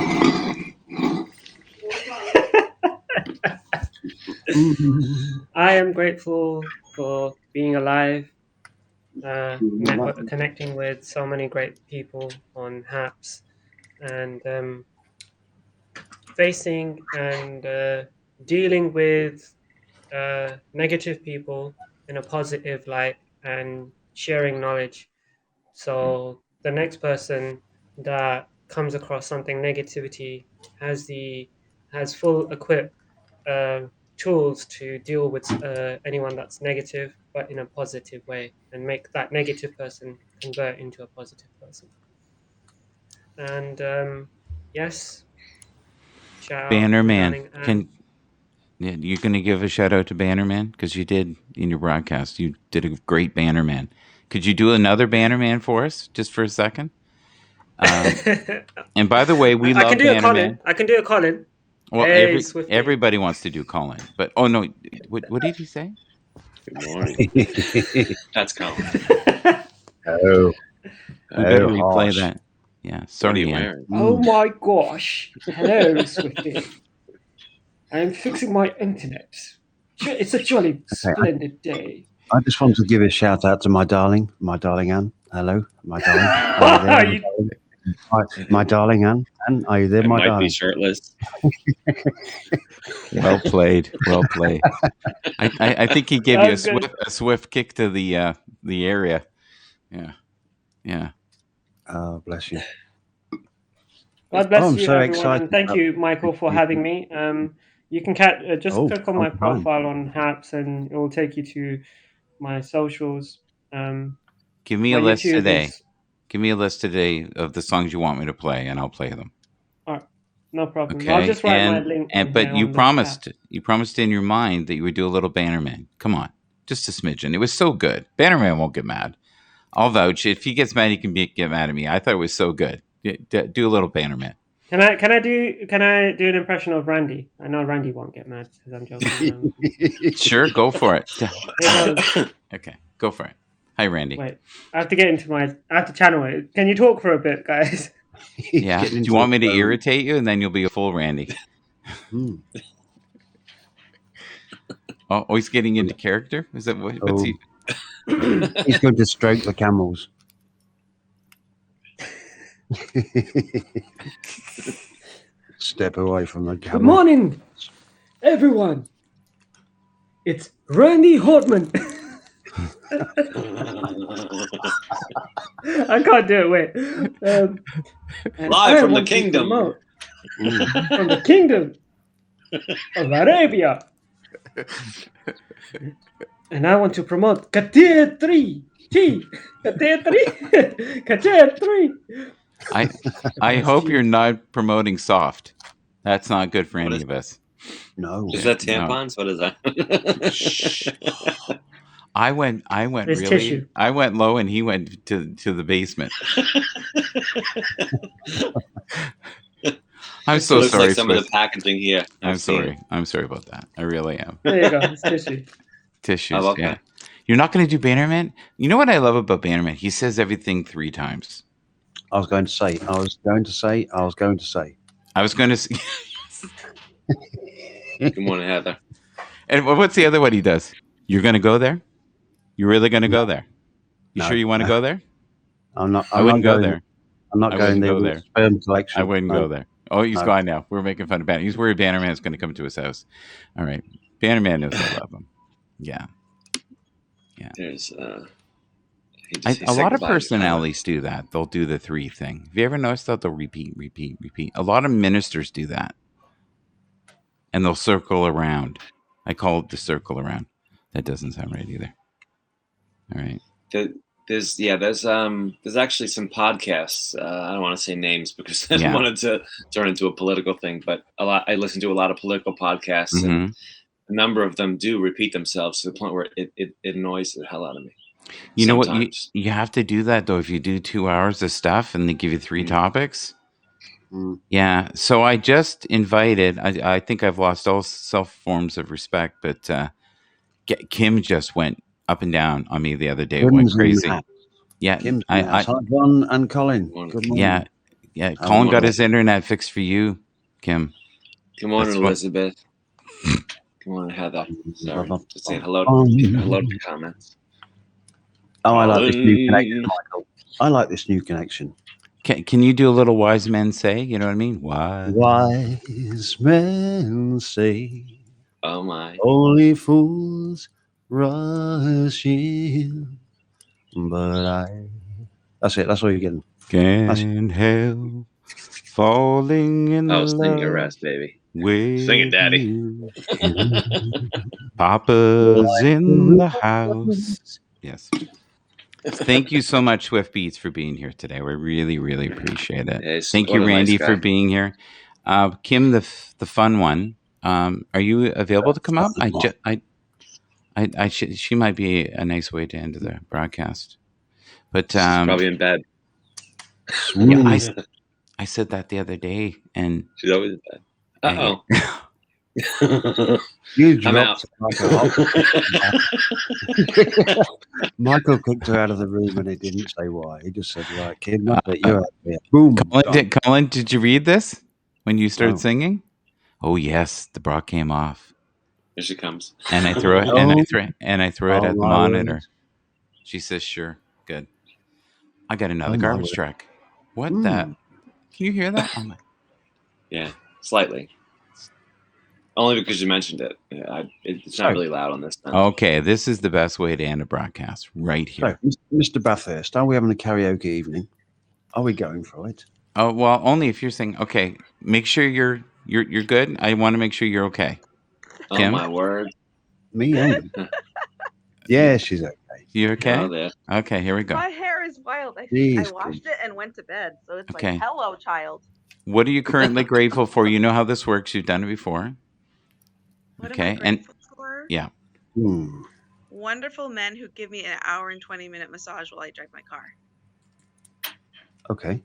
[SPEAKER 6] I am grateful for being alive, connecting with so many great people on Happs, and facing and dealing with negative people in a positive light and sharing knowledge. So the next person that comes across something negativity has full equip tools to deal with anyone that's negative, but in a positive way, and make that negative person convert into a positive person. And yes, shout
[SPEAKER 1] Bannerman,
[SPEAKER 6] out
[SPEAKER 1] you're going to give a shout out to Bannerman? Because you did in your broadcast. You did a great Bannerman. Could you do another Bannerman for us, just for a second? And by the way, we love Bannerman.
[SPEAKER 6] I can do a Colin.
[SPEAKER 1] Well,
[SPEAKER 6] hey,
[SPEAKER 1] everybody wants to do Colin. But, oh, no. What did he say?
[SPEAKER 5] Good morning. That's Colin.
[SPEAKER 8] Oh,
[SPEAKER 1] We better
[SPEAKER 8] oh,
[SPEAKER 1] replay
[SPEAKER 8] harsh.
[SPEAKER 1] that. Yeah,
[SPEAKER 5] What are
[SPEAKER 1] sorry,
[SPEAKER 5] you
[SPEAKER 1] Ian.
[SPEAKER 5] wearing?
[SPEAKER 6] Oh my gosh. Hello, Swifty. I'm fixing my internet. It's a jolly splendid day.
[SPEAKER 8] I just want to give a shout out to my darling Anne. Hello, my darling. Are you there, my darling Anne? Anne, are you there,
[SPEAKER 5] I
[SPEAKER 8] my
[SPEAKER 5] might
[SPEAKER 8] darling?
[SPEAKER 5] be shirtless.
[SPEAKER 1] Well played. Well played. I think he gave you a swift kick to the area. Yeah. Yeah.
[SPEAKER 8] Oh, bless you.
[SPEAKER 6] God bless
[SPEAKER 8] I'm
[SPEAKER 6] you,
[SPEAKER 8] so
[SPEAKER 6] everyone,
[SPEAKER 8] excited
[SPEAKER 6] and thank
[SPEAKER 8] about
[SPEAKER 6] you, Michael, for having me. You can just
[SPEAKER 8] Oh,
[SPEAKER 6] click on my
[SPEAKER 8] fine.
[SPEAKER 6] profile on Happs, and it will take you to my socials.
[SPEAKER 1] Give me
[SPEAKER 6] my
[SPEAKER 1] a list
[SPEAKER 6] YouTube
[SPEAKER 1] today.
[SPEAKER 6] is-
[SPEAKER 1] Give me a list today of the songs you want me to play, and I'll play them.
[SPEAKER 6] All right, no problem. I'll
[SPEAKER 1] Okay.
[SPEAKER 6] just write my link in
[SPEAKER 1] But
[SPEAKER 6] here
[SPEAKER 1] you
[SPEAKER 6] on the chat.
[SPEAKER 1] promised in your mind that you would do a little Bannerman. Come on, just a smidgen. It was so good. Bannerman won't get mad. I'll vouch. If he gets mad, he can get mad at me. I thought it was so good. Do a little Bannerman.
[SPEAKER 6] Can I do an impression of Randy? I know Randy won't get mad because I'm joking.
[SPEAKER 1] Sure, go for it. Okay, go for it. Hi, Randy.
[SPEAKER 6] Wait, I have to channel it. Can you talk for a bit, guys?
[SPEAKER 1] Yeah. Do you want me to irritate you, and then you'll be a full Randy? Oh, he's getting into character. Is that what's he?
[SPEAKER 8] He's going to stroke the camels. Step away from the camel.
[SPEAKER 6] Good morning, everyone. It's Randy Hortman. I can't do it. Wait.
[SPEAKER 5] Live from the kingdom.
[SPEAKER 6] From the kingdom of Arabia. And I want to promote Katir 3. Katir 3. Katir 3.
[SPEAKER 1] I hope you're not promoting soft. That's not good for any of us.
[SPEAKER 8] No.
[SPEAKER 5] Is that tampons? No. What is that?
[SPEAKER 1] I went
[SPEAKER 6] There's
[SPEAKER 1] really
[SPEAKER 6] tissue.
[SPEAKER 1] I went low and he went to the basement. I'm so
[SPEAKER 5] looks
[SPEAKER 1] sorry.
[SPEAKER 5] Like some of the packaging here.
[SPEAKER 1] I'm sorry about that. I really am.
[SPEAKER 6] There you go. It's tissue.
[SPEAKER 1] Tissues.
[SPEAKER 5] Oh, okay.
[SPEAKER 1] Yeah. You're not going to do Bannerman? You know what I love about Bannerman? He says everything 3 times.
[SPEAKER 8] I was going to say.
[SPEAKER 1] And
[SPEAKER 5] Good morning, Heather.
[SPEAKER 1] And what's the other one he does? You're going to go there? You're really going to go there? You sure you want to go there?
[SPEAKER 8] I
[SPEAKER 1] wouldn't go there.
[SPEAKER 8] I'm not going there. Sperm collection.
[SPEAKER 1] I wouldn't go there. Oh, he's gone now. We're making fun of Bannerman. He's worried Bannerman's going to come to his house. All right. Bannerman knows I love him. Yeah.
[SPEAKER 5] There's
[SPEAKER 1] a lot of personalities do that. They'll do the 3 thing. Have you ever noticed that? They'll repeat. A lot of ministers do that. And they'll circle around. I call it the circle around. That doesn't sound right either. All right.
[SPEAKER 5] There's actually some podcasts. I don't want to say names because I don't want it to turn into a political thing, but I listen to a lot of political podcasts, and a number of them do repeat themselves to the point where it annoys the hell out of me.
[SPEAKER 1] You know what? You have to do that though. If you do 2 hours of stuff and they give you 3 topics. Yeah. So I just invited, I think I've lost all self forms of respect, but Kim just went up and down on me the other day. Went crazy. Yeah.
[SPEAKER 8] Hi, John and Colin. Good morning.
[SPEAKER 1] Yeah. Colin got his internet fixed for you, Kim.
[SPEAKER 5] Good morning, Elizabeth. Good morning, Heather. Sorry. Just saying hello to the comments.
[SPEAKER 8] Oh, I like this new connection, Michael. I like this new connection.
[SPEAKER 1] Can you do a little wise men say? You know what I mean?
[SPEAKER 8] Wise men say.
[SPEAKER 5] Oh my.
[SPEAKER 8] Only fools rush in. But that's it. That's all you're getting.
[SPEAKER 1] Can't help falling in love.
[SPEAKER 5] Sing your rest, baby. Sing it, Daddy.
[SPEAKER 1] Papa's in the house. Yes. Thank you so much, Swift Beats, for being here today. We really, really appreciate it.
[SPEAKER 5] Yeah,
[SPEAKER 1] thank you, Randy, for being here. Kim, the fun one. Are you available to come up? She might be a nice way to end the broadcast. But
[SPEAKER 5] she's probably in bed.
[SPEAKER 1] Yeah, I said that the other day, and
[SPEAKER 5] she's always in bed. Uh-oh.
[SPEAKER 8] You
[SPEAKER 5] I'm
[SPEAKER 8] dropped
[SPEAKER 5] out.
[SPEAKER 8] Michael kicked her out of the room and he didn't say why. He just said, right, kid, not that you're out there. Boom.
[SPEAKER 1] Colin, did you read this when you started
[SPEAKER 8] No.
[SPEAKER 1] singing? Oh yes, the bra came off.
[SPEAKER 5] Here she comes.
[SPEAKER 1] And I threw it and I threw it
[SPEAKER 8] Oh,
[SPEAKER 1] at the
[SPEAKER 8] my
[SPEAKER 1] monitor.
[SPEAKER 8] word.
[SPEAKER 1] She says, sure, good. I got another
[SPEAKER 8] Oh, my
[SPEAKER 1] garbage
[SPEAKER 8] word.
[SPEAKER 1] truck. What that? Can you hear that? Oh my.
[SPEAKER 5] Yeah, slightly. Only because you mentioned it. It's not really loud on this end.
[SPEAKER 1] Okay, this is the best way to end a broadcast right here.
[SPEAKER 8] So, Mr. Bathurst, are we having a karaoke evening? Are we going for it?
[SPEAKER 1] Oh well, only if you're saying okay. Make sure you're good. I want to make sure you're okay. Kim?
[SPEAKER 5] Oh my word!
[SPEAKER 8] Me only. Yeah, she's okay.
[SPEAKER 1] You okay?
[SPEAKER 5] Oh, there.
[SPEAKER 1] Okay, here we go.
[SPEAKER 3] My hair is wild. I
[SPEAKER 8] Jeez,
[SPEAKER 3] washed it and went to bed. So it's
[SPEAKER 1] Okay.
[SPEAKER 3] like, hello, child.
[SPEAKER 1] What are you currently grateful for? You know how this works. You've done it before.
[SPEAKER 9] What
[SPEAKER 1] Okay,
[SPEAKER 9] am I grateful for?
[SPEAKER 1] Yeah.
[SPEAKER 9] Wonderful men who give me an hour and 20-minute massage while I drive my car.
[SPEAKER 8] Okay.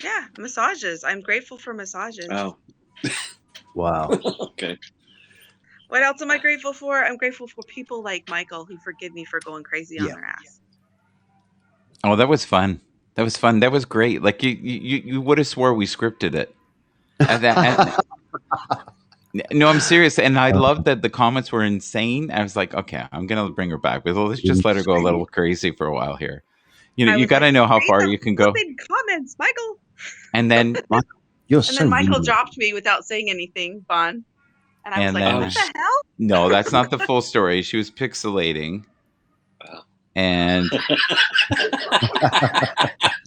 [SPEAKER 9] Yeah, massages. I'm grateful for massages.
[SPEAKER 5] Oh.
[SPEAKER 8] Wow.
[SPEAKER 5] Okay.
[SPEAKER 9] What else am I grateful for? I'm grateful for people like Michael who forgive me for going crazy on their ass.
[SPEAKER 1] Oh, that was fun. That was fun. That was great. Like you would have swore we scripted it. No, I'm serious, and I love that the comments were insane. I was like, okay, I'm gonna bring her back, but let's just let her go a little crazy for a while here. You know, you got to know how far you can go.
[SPEAKER 9] Comments, Michael.
[SPEAKER 1] And then
[SPEAKER 9] then Michael dropped me without saying anything, Vaughn. And I was like, what the hell?
[SPEAKER 1] No, that's not the full story. She was pixelating. And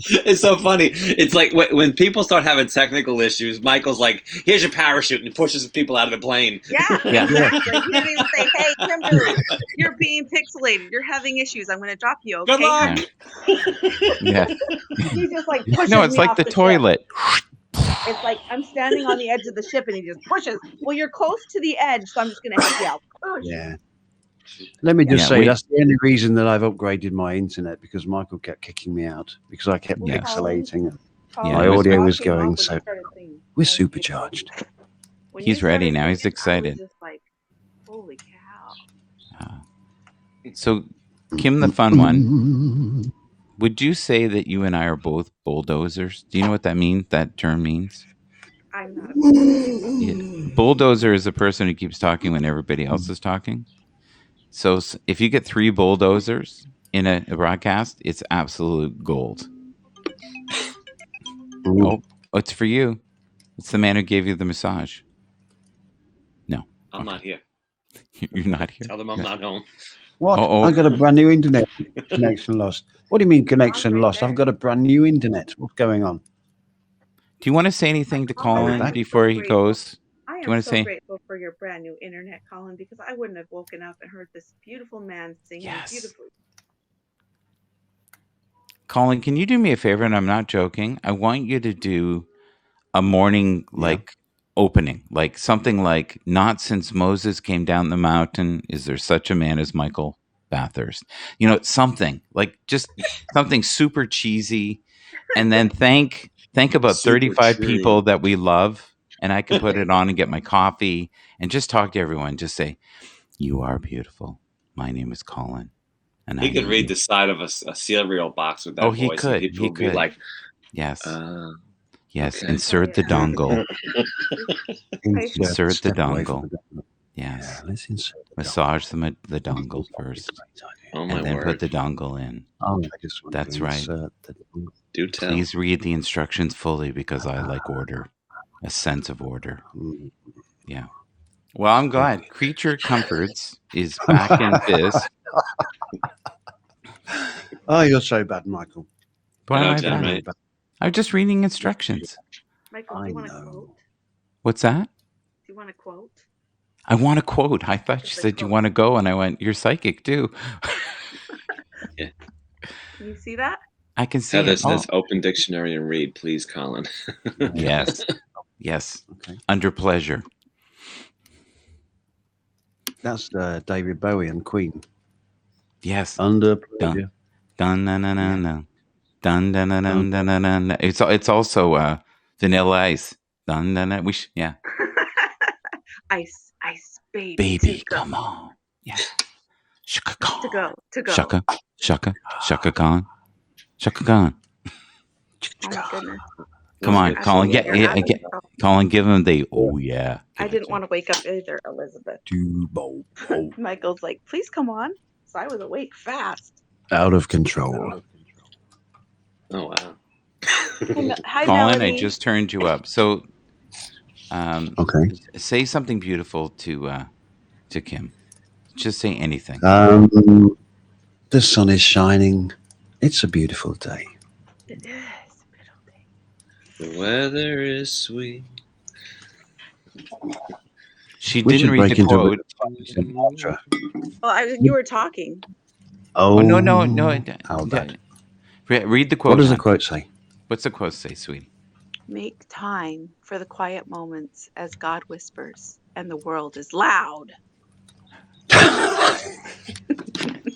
[SPEAKER 5] it's so funny. It's like when people start having technical issues, Michael's like, here's your parachute, and he pushes people out of the plane.
[SPEAKER 9] Yeah. Exactly. He didn't even say, hey, Kimberly, you're being pixelated. You're having issues. I'm going to drop you, okay?
[SPEAKER 5] Good luck.
[SPEAKER 1] Yeah.
[SPEAKER 3] He's just like pushing
[SPEAKER 1] No, it's
[SPEAKER 3] me
[SPEAKER 1] like
[SPEAKER 3] off
[SPEAKER 1] the toilet.
[SPEAKER 3] It's like I'm standing on the edge of the ship and he just pushes. Well, you're close to the edge, so I'm just going to help you out. Push.
[SPEAKER 8] Yeah. Let me just say that's the only reason that I've upgraded my internet, because Michael kept kicking me out because I kept pixelating and my audio was going. So we're supercharged.
[SPEAKER 1] He's ready now. He's excited.
[SPEAKER 3] Just like, holy cow.
[SPEAKER 1] So, Kim, the fun one. Would you say that you and I are both bulldozers? Do you know what that means? That term means?
[SPEAKER 9] I'm not a bulldozer.
[SPEAKER 1] Bulldozer is a person who keeps talking when everybody else is talking. So if you get 3 bulldozers in a broadcast, it's absolute gold. Oh, it's for you. It's the man who gave you the massage. No.
[SPEAKER 5] I'm not here.
[SPEAKER 1] You're not here?
[SPEAKER 5] Tell them I'm not home.
[SPEAKER 8] What? I got a brand new internet connection lost. What do you mean connection lost? I've got a brand new internet. What's going on?
[SPEAKER 1] Do you want to say anything to Colin before he goes?
[SPEAKER 9] I
[SPEAKER 1] Do you want to say?
[SPEAKER 9] grateful for your brand new internet, Colin, because I wouldn't have woken up and heard this beautiful man singing beautifully.
[SPEAKER 1] Colin, can you do me a favor? And I'm not joking. I want you to do a morning opening, like something like, not since Moses came down the mountain is there such a man as Michael Bathurst. You know, something like just something super cheesy, and then think about
[SPEAKER 5] Super
[SPEAKER 1] 35
[SPEAKER 5] true.
[SPEAKER 1] people that we love, and I can put it on and get my coffee and just talk to everyone. Just say, "You are beautiful. My name is Colin." And
[SPEAKER 5] He could read the side of a cereal box with that voice.
[SPEAKER 1] He could.
[SPEAKER 5] And people
[SPEAKER 1] He
[SPEAKER 5] would
[SPEAKER 1] could.
[SPEAKER 5] be like,
[SPEAKER 1] yes. Yes.
[SPEAKER 5] okay.
[SPEAKER 1] Insert the dongle. Insert the
[SPEAKER 8] Step away from
[SPEAKER 1] dongle. Yes.
[SPEAKER 8] Yeah, let's insert the
[SPEAKER 1] Massage the dongle first,
[SPEAKER 5] Oh my
[SPEAKER 1] and then
[SPEAKER 5] word.
[SPEAKER 1] put the dongle in.
[SPEAKER 8] Oh, I just want
[SPEAKER 1] That's
[SPEAKER 8] to
[SPEAKER 1] right.
[SPEAKER 8] insert the dongle.
[SPEAKER 5] Do tell.
[SPEAKER 1] Please read the instructions fully, because I like order, a sense of order. Yeah. Well, I'm glad. Creature Comforts is back in biz.
[SPEAKER 8] Oh, you're so bad, Michael.
[SPEAKER 1] Why am I
[SPEAKER 5] Jen,
[SPEAKER 1] bad?
[SPEAKER 5] right?
[SPEAKER 1] I'm just reading instructions.
[SPEAKER 9] Michael, do you want a quote?
[SPEAKER 1] What's that?
[SPEAKER 9] Do you want a quote?
[SPEAKER 1] I want a quote. I thought you said you want to go, and I went, "You're psychic too."
[SPEAKER 5] Yeah.
[SPEAKER 9] Can you see that?
[SPEAKER 1] I can see
[SPEAKER 5] This
[SPEAKER 1] it.
[SPEAKER 5] open dictionary and read, please, Colin.
[SPEAKER 1] Yes. Yes.
[SPEAKER 8] Okay.
[SPEAKER 1] Under pleasure.
[SPEAKER 8] That's David Bowie and Queen.
[SPEAKER 1] Yes.
[SPEAKER 8] Under pleasure.
[SPEAKER 1] Dun dun dun dun dun. Dun dun dun dun dun dun dun. It's also Vanilla Ice. Dun dun dun.
[SPEAKER 9] Ice, baby.
[SPEAKER 1] Baby,
[SPEAKER 9] to go.
[SPEAKER 1] come on. Yeah. Shaka Khan.
[SPEAKER 9] To go.
[SPEAKER 1] Shaka Khan. Shaka Khan.
[SPEAKER 9] Oh my goodness.
[SPEAKER 1] Come on, Colin. Colin, give him the yeah.
[SPEAKER 9] I didn't want to wake up either, Elizabeth. Michael's like, please come on. So I was awake fast.
[SPEAKER 8] Out of control.
[SPEAKER 5] Oh wow.
[SPEAKER 9] Hi,
[SPEAKER 1] Colin,
[SPEAKER 9] Melanie.
[SPEAKER 1] I just turned you up. So
[SPEAKER 8] Okay.
[SPEAKER 1] say something beautiful to Kim. Just say anything.
[SPEAKER 8] The sun is shining. It's a beautiful day.
[SPEAKER 9] It is.
[SPEAKER 5] The weather is sweet.
[SPEAKER 1] She
[SPEAKER 8] We
[SPEAKER 1] didn't
[SPEAKER 8] should
[SPEAKER 1] read
[SPEAKER 8] break
[SPEAKER 1] the
[SPEAKER 8] into a
[SPEAKER 1] quote.
[SPEAKER 8] mantra.
[SPEAKER 9] Well, you were talking.
[SPEAKER 8] Oh,
[SPEAKER 1] no.
[SPEAKER 8] How bad.
[SPEAKER 1] Read the quote.
[SPEAKER 8] What does the
[SPEAKER 1] hon.
[SPEAKER 8] quote say?
[SPEAKER 1] What's the quote say, sweetie?
[SPEAKER 9] Make time for the quiet moments as God whispers and the world is loud.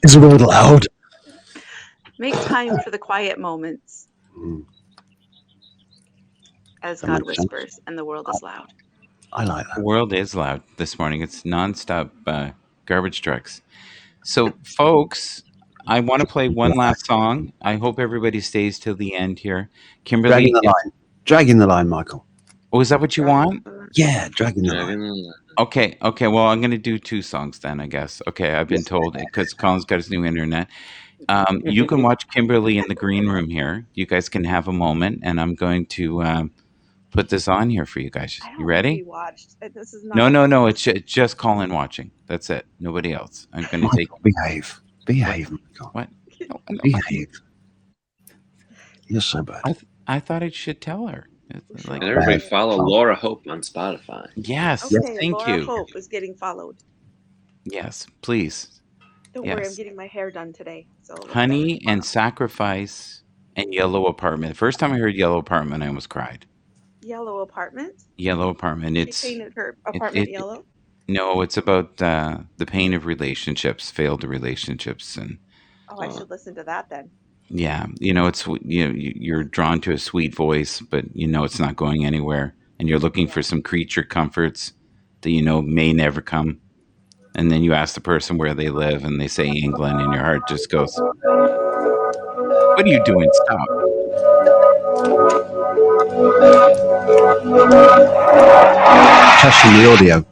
[SPEAKER 8] Is the world loud?
[SPEAKER 9] Make time for the quiet moments as
[SPEAKER 8] That
[SPEAKER 9] God
[SPEAKER 8] makes sense.
[SPEAKER 9] whispers and the world is loud.
[SPEAKER 8] I like
[SPEAKER 1] The
[SPEAKER 8] that.
[SPEAKER 1] world is loud this morning. It's nonstop garbage trucks. So, folks, I want to play one last song. I hope everybody stays till the end here. Kimberly,
[SPEAKER 8] Dragging the line. Dragging the line, Michael.
[SPEAKER 1] oh, is that what you want?
[SPEAKER 8] Yeah, dragging the line.
[SPEAKER 1] Okay. Well, I'm going to do two songs then, I guess. Okay, I've been told because Colin's got his new internet. You can watch Kimberly in the green room here. You guys can have a moment, and I'm going to put this on here for you guys. You ready?
[SPEAKER 9] Watched. This is not
[SPEAKER 1] No. It's just Colin watching. That's it. Nobody else. I'm going to take.
[SPEAKER 8] Behave. Behave, Michael.
[SPEAKER 1] What? No.
[SPEAKER 8] Behave. You're so bad.
[SPEAKER 1] I thought I should tell her. It's like,
[SPEAKER 5] And everybody follow Laura Hope on Spotify.
[SPEAKER 1] yes,
[SPEAKER 9] Okay,
[SPEAKER 1] thank
[SPEAKER 9] Laura
[SPEAKER 1] you.
[SPEAKER 9] Hope is getting followed.
[SPEAKER 1] Yes, please.
[SPEAKER 9] Don't worry,
[SPEAKER 1] Yes.
[SPEAKER 9] I'm getting my hair done today. So
[SPEAKER 1] Honey and Sacrifice and Yellow Apartment. The first time I heard Yellow Apartment, I almost cried.
[SPEAKER 9] Yellow Apartment.
[SPEAKER 1] Yellow Apartment.
[SPEAKER 9] She painted her apartment yellow.
[SPEAKER 1] No, it's about the pain of relationships, failed relationships, and
[SPEAKER 9] Oh, I should listen to that then.
[SPEAKER 1] yeah, it's you're drawn to a sweet voice, but it's not going anywhere, and you're looking for some creature comforts that may never come, and then you ask the person where they live, and they say England, and your heart just goes, "What are you doing? Stop!"
[SPEAKER 8] Testing the audio.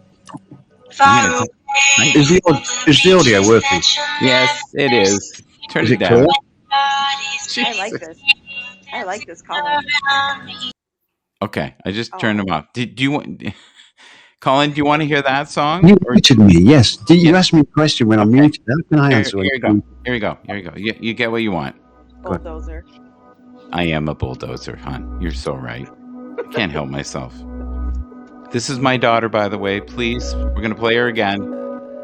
[SPEAKER 1] Yeah.
[SPEAKER 8] Is the audio working?
[SPEAKER 1] Yes, it is. Turn
[SPEAKER 8] Is
[SPEAKER 1] it
[SPEAKER 8] it
[SPEAKER 1] down.
[SPEAKER 8] clear?
[SPEAKER 9] I like this. I like this Colin.
[SPEAKER 1] Okay, I just turned them off. Do you want, Colin? Do you want to hear that song?
[SPEAKER 8] You muted me. Yes. You asked me a question when I'm muted. How can I answer
[SPEAKER 1] Here
[SPEAKER 8] it?
[SPEAKER 1] you go. Here you go. You get what you want.
[SPEAKER 9] Bulldozer.
[SPEAKER 1] I am a bulldozer, hon. You're so right. I can't help myself. This is my daughter, by the way. Please, we're gonna play her again.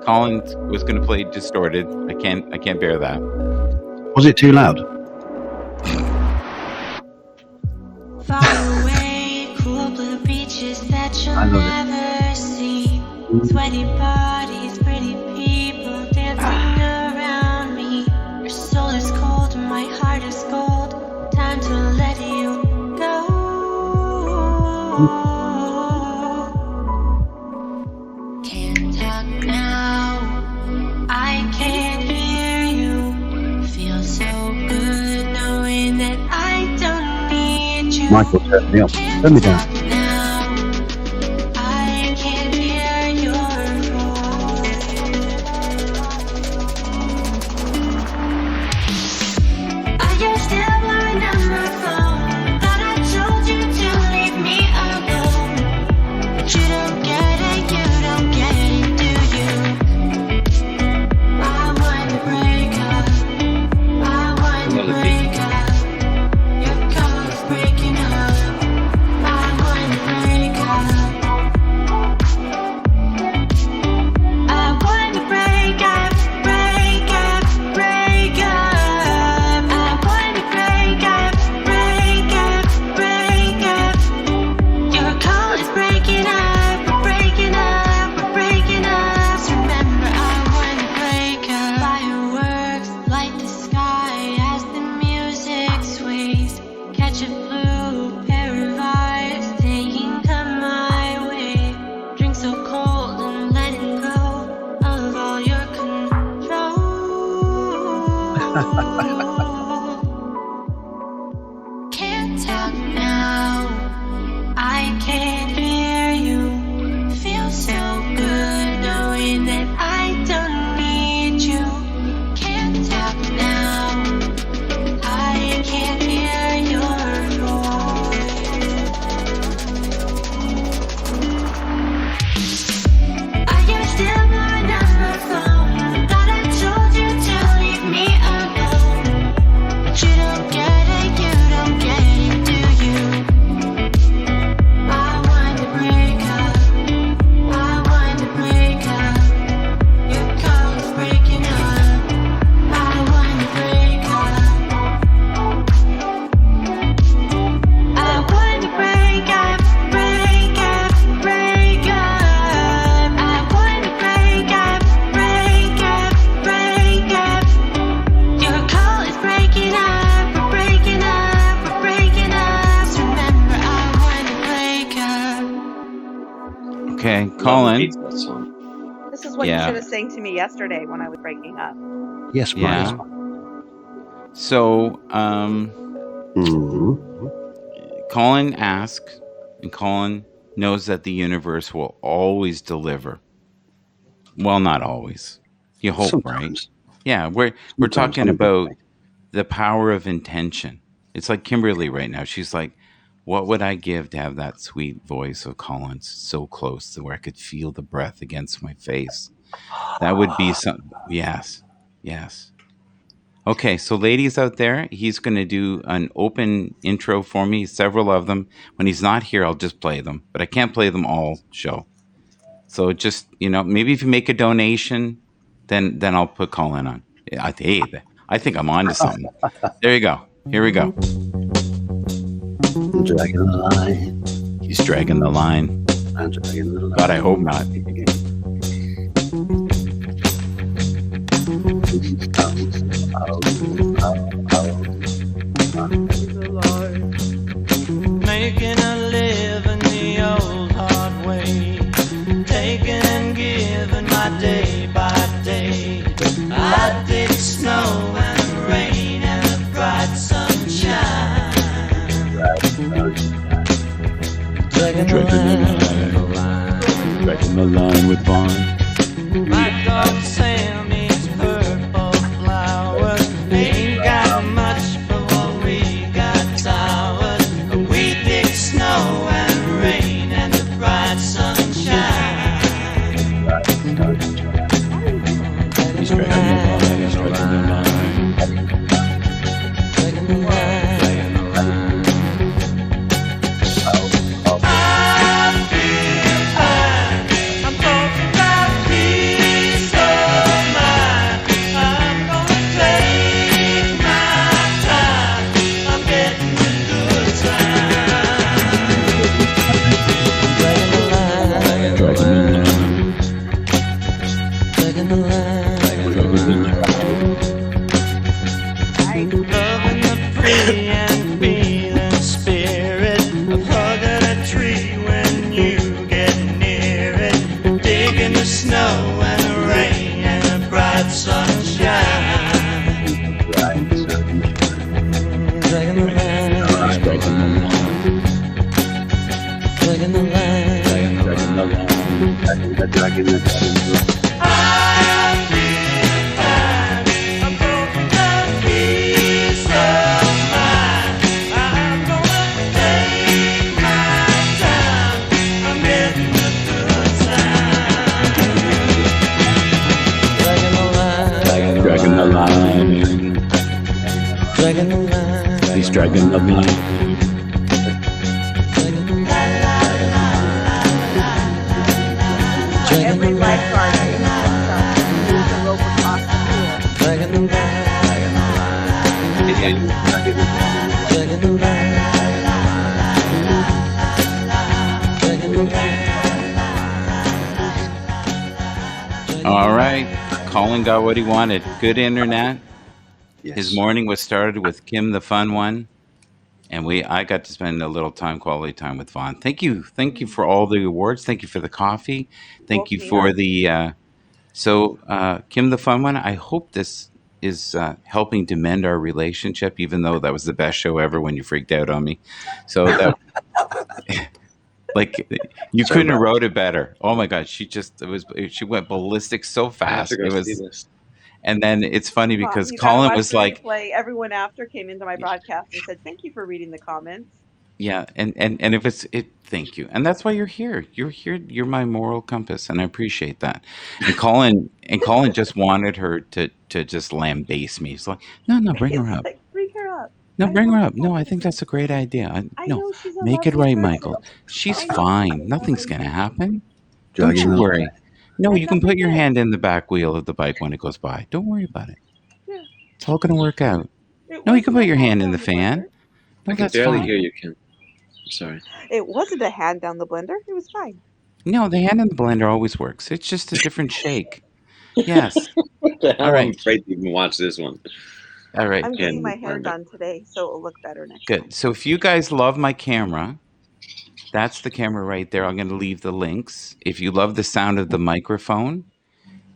[SPEAKER 1] Colin was gonna play distorted. I can't bear that.
[SPEAKER 8] Was it too loud?
[SPEAKER 7] Far away, cool blue beaches that you'll
[SPEAKER 8] I love it.
[SPEAKER 7] never see. Sweaty bodies, pretty people dancing around me. Your soul is cold, my heart is cold. Time to let you go. Can't talk now. I can't hear you. Feels so good knowing that I don't need you.
[SPEAKER 8] Michael, turn me off. Turn me down.
[SPEAKER 7] Now I can't hear your voice. Are you still blowing up my phone? Thought I told you to leave me alone. But you don't get it, do you? I want to break up. I want to break up. You're cold breaking up. I want Can't talk now. I can't hear you. Feels so good knowing that I don't need you. Can't talk now. I can't hear your voice. Are you still blowing up my phone? Thought I told you to leave me alone. But you don't get it, you don't get it, do you? I want to break up. I want to break up. Your call is breaking up. I want to break up. I want to break up, break up, break up. I want to break up, break up, break up. Your call is breaking up, we're breaking up, we're breaking up. So remember, I want to break up.
[SPEAKER 1] Okay,
[SPEAKER 5] Love
[SPEAKER 1] Colin.
[SPEAKER 5] hates that song.
[SPEAKER 9] This is what
[SPEAKER 1] Yeah.
[SPEAKER 9] you should have sang to me yesterday when I was breaking up.
[SPEAKER 8] Yes,
[SPEAKER 1] Yeah.
[SPEAKER 8] Brian.
[SPEAKER 1] So,
[SPEAKER 8] Mhm.
[SPEAKER 1] Colin asks, and Colin knows that the universe will always deliver. Well, not always. You hope, right?
[SPEAKER 8] Sometimes.
[SPEAKER 1] Yeah, we're
[SPEAKER 8] Sometimes,
[SPEAKER 1] talking
[SPEAKER 8] on a good
[SPEAKER 1] about
[SPEAKER 8] day.
[SPEAKER 1] the power of intention. It's like Kimberly right now. She's like, what would I give to have that sweet voice of Colin's so close to where I could feel the breath against my face? That would be some. Yes, yes. Okay, so ladies out there, he's going to do an open intro for me, several of them. When he's not here, I'll just play them, but I can't play them all show. So just, maybe if you make a donation, then I'll put Colin on. I think I'm on to something. There you go. Here we go.
[SPEAKER 8] Dragging the line.
[SPEAKER 1] He's dragging the line.
[SPEAKER 8] I'm dragging the line.
[SPEAKER 1] God, I hope not.
[SPEAKER 2] Making a living the old hard way, taking and giving my day by day. I dig snow and rain and the bright sunshine. Dragging the line.
[SPEAKER 1] Dragging the line with Vaughn.
[SPEAKER 2] My dog Sam needs purple flowers. Ain't got much, but what we got towers. We dig snow and rain and the bright sunshine.
[SPEAKER 1] He's dragging the line. He's dragging the line.
[SPEAKER 2] Dragging the line. I feel fine. I'm talking about peace of mind. I'm gonna take my time. I'm getting the good time. Dragging the line.
[SPEAKER 1] Dragging the line.
[SPEAKER 2] Dragging the line. Loving the free and feeling spirit of hugging a tree when you get near it, digging the snow and the rain and the bright sunshine. Dragging the line,
[SPEAKER 1] Dragging the line.
[SPEAKER 2] dragging the line.
[SPEAKER 1] Dragging the line.
[SPEAKER 8] Dragging the line.
[SPEAKER 2] I feel fine. I'm talking about peace of mind. I'm gonna take my time. I'm getting the good time. Dragging the line.
[SPEAKER 1] Dragging the line.
[SPEAKER 2] Dragging the line.
[SPEAKER 1] He's dragging the line.
[SPEAKER 9] Every lifeguard needs a rope across the pool.
[SPEAKER 2] Dragging the line. Dragging the line. Dragging the line.
[SPEAKER 1] All right. Colin got what he wanted. Good internet.
[SPEAKER 8] Yes.
[SPEAKER 1] His morning was started with Kim, the fun one, and I got to spend a little quality time with Vaughn. Thank you for all the awards. Thank you for the coffee. Thank you for the. So Kim, the fun one. I hope this is helping to mend our relationship, even though that was the best show ever when you freaked out on me. So that, like, you couldn't have wrote it better. Oh my God, she went ballistic so
[SPEAKER 5] I have
[SPEAKER 1] fast.
[SPEAKER 5] to go
[SPEAKER 1] It
[SPEAKER 5] see
[SPEAKER 1] was,
[SPEAKER 5] this.
[SPEAKER 1] and then it's funny because
[SPEAKER 9] you gotta
[SPEAKER 1] Colin
[SPEAKER 9] watch
[SPEAKER 1] was
[SPEAKER 9] the
[SPEAKER 1] like,
[SPEAKER 9] replay. Everyone after came into my broadcast and said, "Thank you for reading the comments."
[SPEAKER 1] yeah, and if it's it, thank you, and that's why you're here. You're here. You're my moral compass, and I appreciate that. And Colin just wanted her to just lambaste me. He's like, no, bring her
[SPEAKER 9] It's
[SPEAKER 1] up.
[SPEAKER 9] like, bring her up.
[SPEAKER 1] No,
[SPEAKER 9] I
[SPEAKER 1] bring her
[SPEAKER 9] know
[SPEAKER 1] up.
[SPEAKER 9] she's
[SPEAKER 1] No, I
[SPEAKER 9] happy
[SPEAKER 1] think
[SPEAKER 9] to
[SPEAKER 1] that's a great idea.
[SPEAKER 9] I
[SPEAKER 1] No,
[SPEAKER 9] know she's a
[SPEAKER 1] make it
[SPEAKER 9] lovely
[SPEAKER 1] right,
[SPEAKER 9] person.
[SPEAKER 1] Michael. She's
[SPEAKER 9] I know
[SPEAKER 1] fine.
[SPEAKER 9] she's
[SPEAKER 1] Nothing's
[SPEAKER 9] fine.
[SPEAKER 1] gonna happen.
[SPEAKER 8] Dragging
[SPEAKER 1] Don't you
[SPEAKER 8] the
[SPEAKER 1] worry.
[SPEAKER 8] line.
[SPEAKER 1] No,
[SPEAKER 9] And
[SPEAKER 1] you can put
[SPEAKER 9] nothing
[SPEAKER 1] your
[SPEAKER 9] is.
[SPEAKER 1] hand in the back wheel of the bike when it goes by. Don't worry about it.
[SPEAKER 9] Yeah.
[SPEAKER 1] It's all gonna work out.
[SPEAKER 9] It
[SPEAKER 1] No, you can
[SPEAKER 9] wasn't
[SPEAKER 1] put
[SPEAKER 9] a
[SPEAKER 1] your hand in
[SPEAKER 9] down
[SPEAKER 1] the fan.
[SPEAKER 9] blender.
[SPEAKER 1] No,
[SPEAKER 5] I can
[SPEAKER 1] that's
[SPEAKER 5] barely
[SPEAKER 1] fine.
[SPEAKER 5] hear you, Kim. I'm sorry.
[SPEAKER 9] It wasn't a hand down the blender. It was fine.
[SPEAKER 1] No, the hand in the blender always works. It's just a different shake. Yes.
[SPEAKER 5] What the hell?
[SPEAKER 1] All right.
[SPEAKER 5] I'm afraid to even watch this one.
[SPEAKER 1] All right.
[SPEAKER 9] I'm getting
[SPEAKER 5] Hand
[SPEAKER 9] my hair
[SPEAKER 5] blender.
[SPEAKER 9] done today, so it'll look better next time.
[SPEAKER 1] Good. So if you guys love my camera, that's the camera right there. I'm going to leave the links. If you love the sound of the microphone,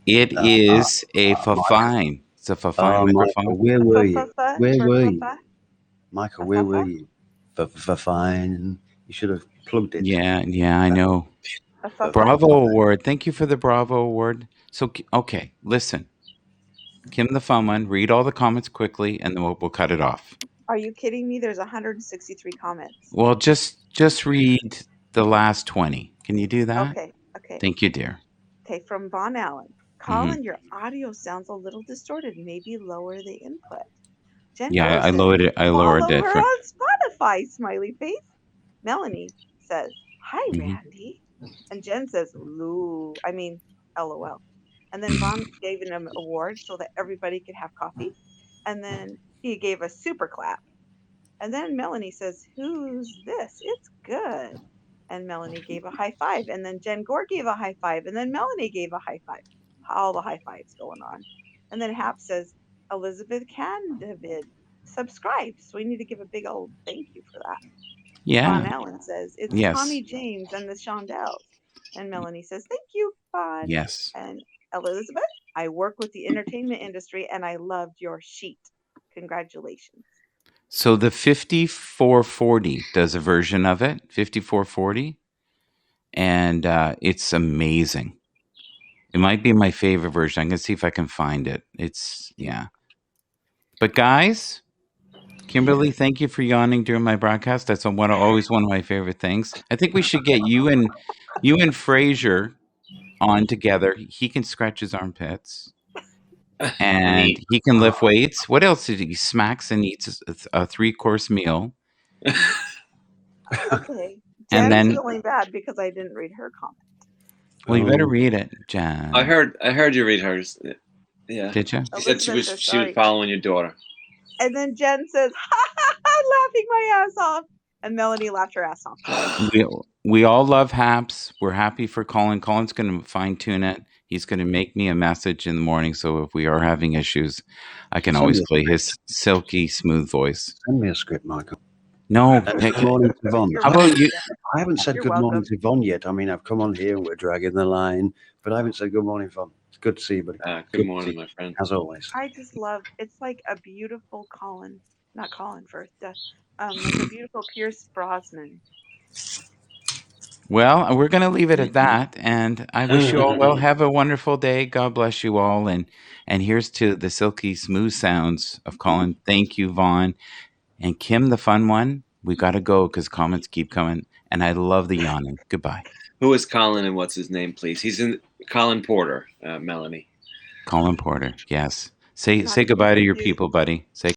[SPEAKER 1] it is a fine. It's a fine microphone.
[SPEAKER 8] Michael, where were you?
[SPEAKER 9] Fa-fa-fa,
[SPEAKER 8] Where were you?
[SPEAKER 9] fa-fa-fa.
[SPEAKER 8] Michael, where were you? For fine. You should have plugged it.
[SPEAKER 1] Yeah, I know.
[SPEAKER 9] Fa-fa-fa.
[SPEAKER 1] Bravo Award. Thank you for the Bravo Award. So, okay, listen. Kim the Fun One, read all the comments quickly, and then we'll cut it off.
[SPEAKER 9] Are you kidding me? There's 163 comments.
[SPEAKER 1] Well, just read the last 20. Can you do that?
[SPEAKER 9] Okay.
[SPEAKER 1] Thank you, dear.
[SPEAKER 9] Okay, from Von Allen. Colin, your audio sounds a little distorted. Maybe lower the input. Jen
[SPEAKER 1] Yeah, I
[SPEAKER 9] says,
[SPEAKER 1] lowered it. I lowered
[SPEAKER 9] follow
[SPEAKER 1] it.
[SPEAKER 9] her on Spotify, smiley face. Melanie says, hi, Randy. And Jen says, LOL. And then Vaughn gave him an award so that everybody could have coffee. And then he gave a super clap. And then Melanie says, who's this? It's good. And Melanie gave a high five. And then Jen Gore gave a high five. And then Melanie gave a high five. All the high fives going on. And then Happs says, Elizabeth Candavid subscribed. So we need to give a big old thank you for that.
[SPEAKER 1] Yeah.
[SPEAKER 9] Von Allen says, it's Tommy James and the Shondells. And Melanie says, thank you, Von.
[SPEAKER 1] Yes.
[SPEAKER 9] And Elizabeth, I work with the entertainment industry and I loved your sheet. Congratulations.
[SPEAKER 1] So the 5440 does a version of it, 5440, and it's amazing. It might be my favorite version. I'm going to see if I can find it. Yeah. But guys, Kimberly, thank you for yawning during my broadcast. That's always one of my favorite things. I think we should get you and Fraser on together. He can scratch his armpits. And he can lift weights. What else did he smacks and eats a 3-course meal?
[SPEAKER 9] Okay.
[SPEAKER 1] And
[SPEAKER 9] Jen's
[SPEAKER 1] then
[SPEAKER 9] feeling bad because I didn't read her comment.
[SPEAKER 1] Well, you better read it, Jen.
[SPEAKER 5] I heard you read hers. Yeah.
[SPEAKER 1] Did you?
[SPEAKER 5] She said she was following your daughter.
[SPEAKER 9] And then Jen says, ha ha ha, laughing my ass off. And Melanie laughed her ass off.
[SPEAKER 1] We all love Happs. We're happy for Colin. Colin's going to fine tune it. He's going to make me a message in the morning. So if we are having issues, I can always play his silky, smooth voice.
[SPEAKER 8] Send me a script, Michael.
[SPEAKER 1] No.
[SPEAKER 8] Good morning to Yvonne.
[SPEAKER 1] How about you?
[SPEAKER 8] I haven't said good morning to Yvonne yet. I mean, I've come on here and we're dragging the line, but I haven't said good morning, Yvonne. It's good to see you, buddy.
[SPEAKER 5] Good morning, my friend.
[SPEAKER 8] As always.
[SPEAKER 9] I just love, it's like a beautiful Colin, not Colin first, like a beautiful Pierce Brosnan.
[SPEAKER 1] Well, we're going to leave it at that. And I wish you all well. Have a wonderful day. God bless you all. And here's to the silky smooth sounds of Colin. Thank you, Vaughn. And Kim, the fun one. We got to go because comments keep coming. And I love the yawning. Goodbye.
[SPEAKER 5] Who is Colin and what's his name, please? He's in Colin Porter, Melanie.
[SPEAKER 1] Colin Porter. Yes. Say goodbye to your people, buddy. Say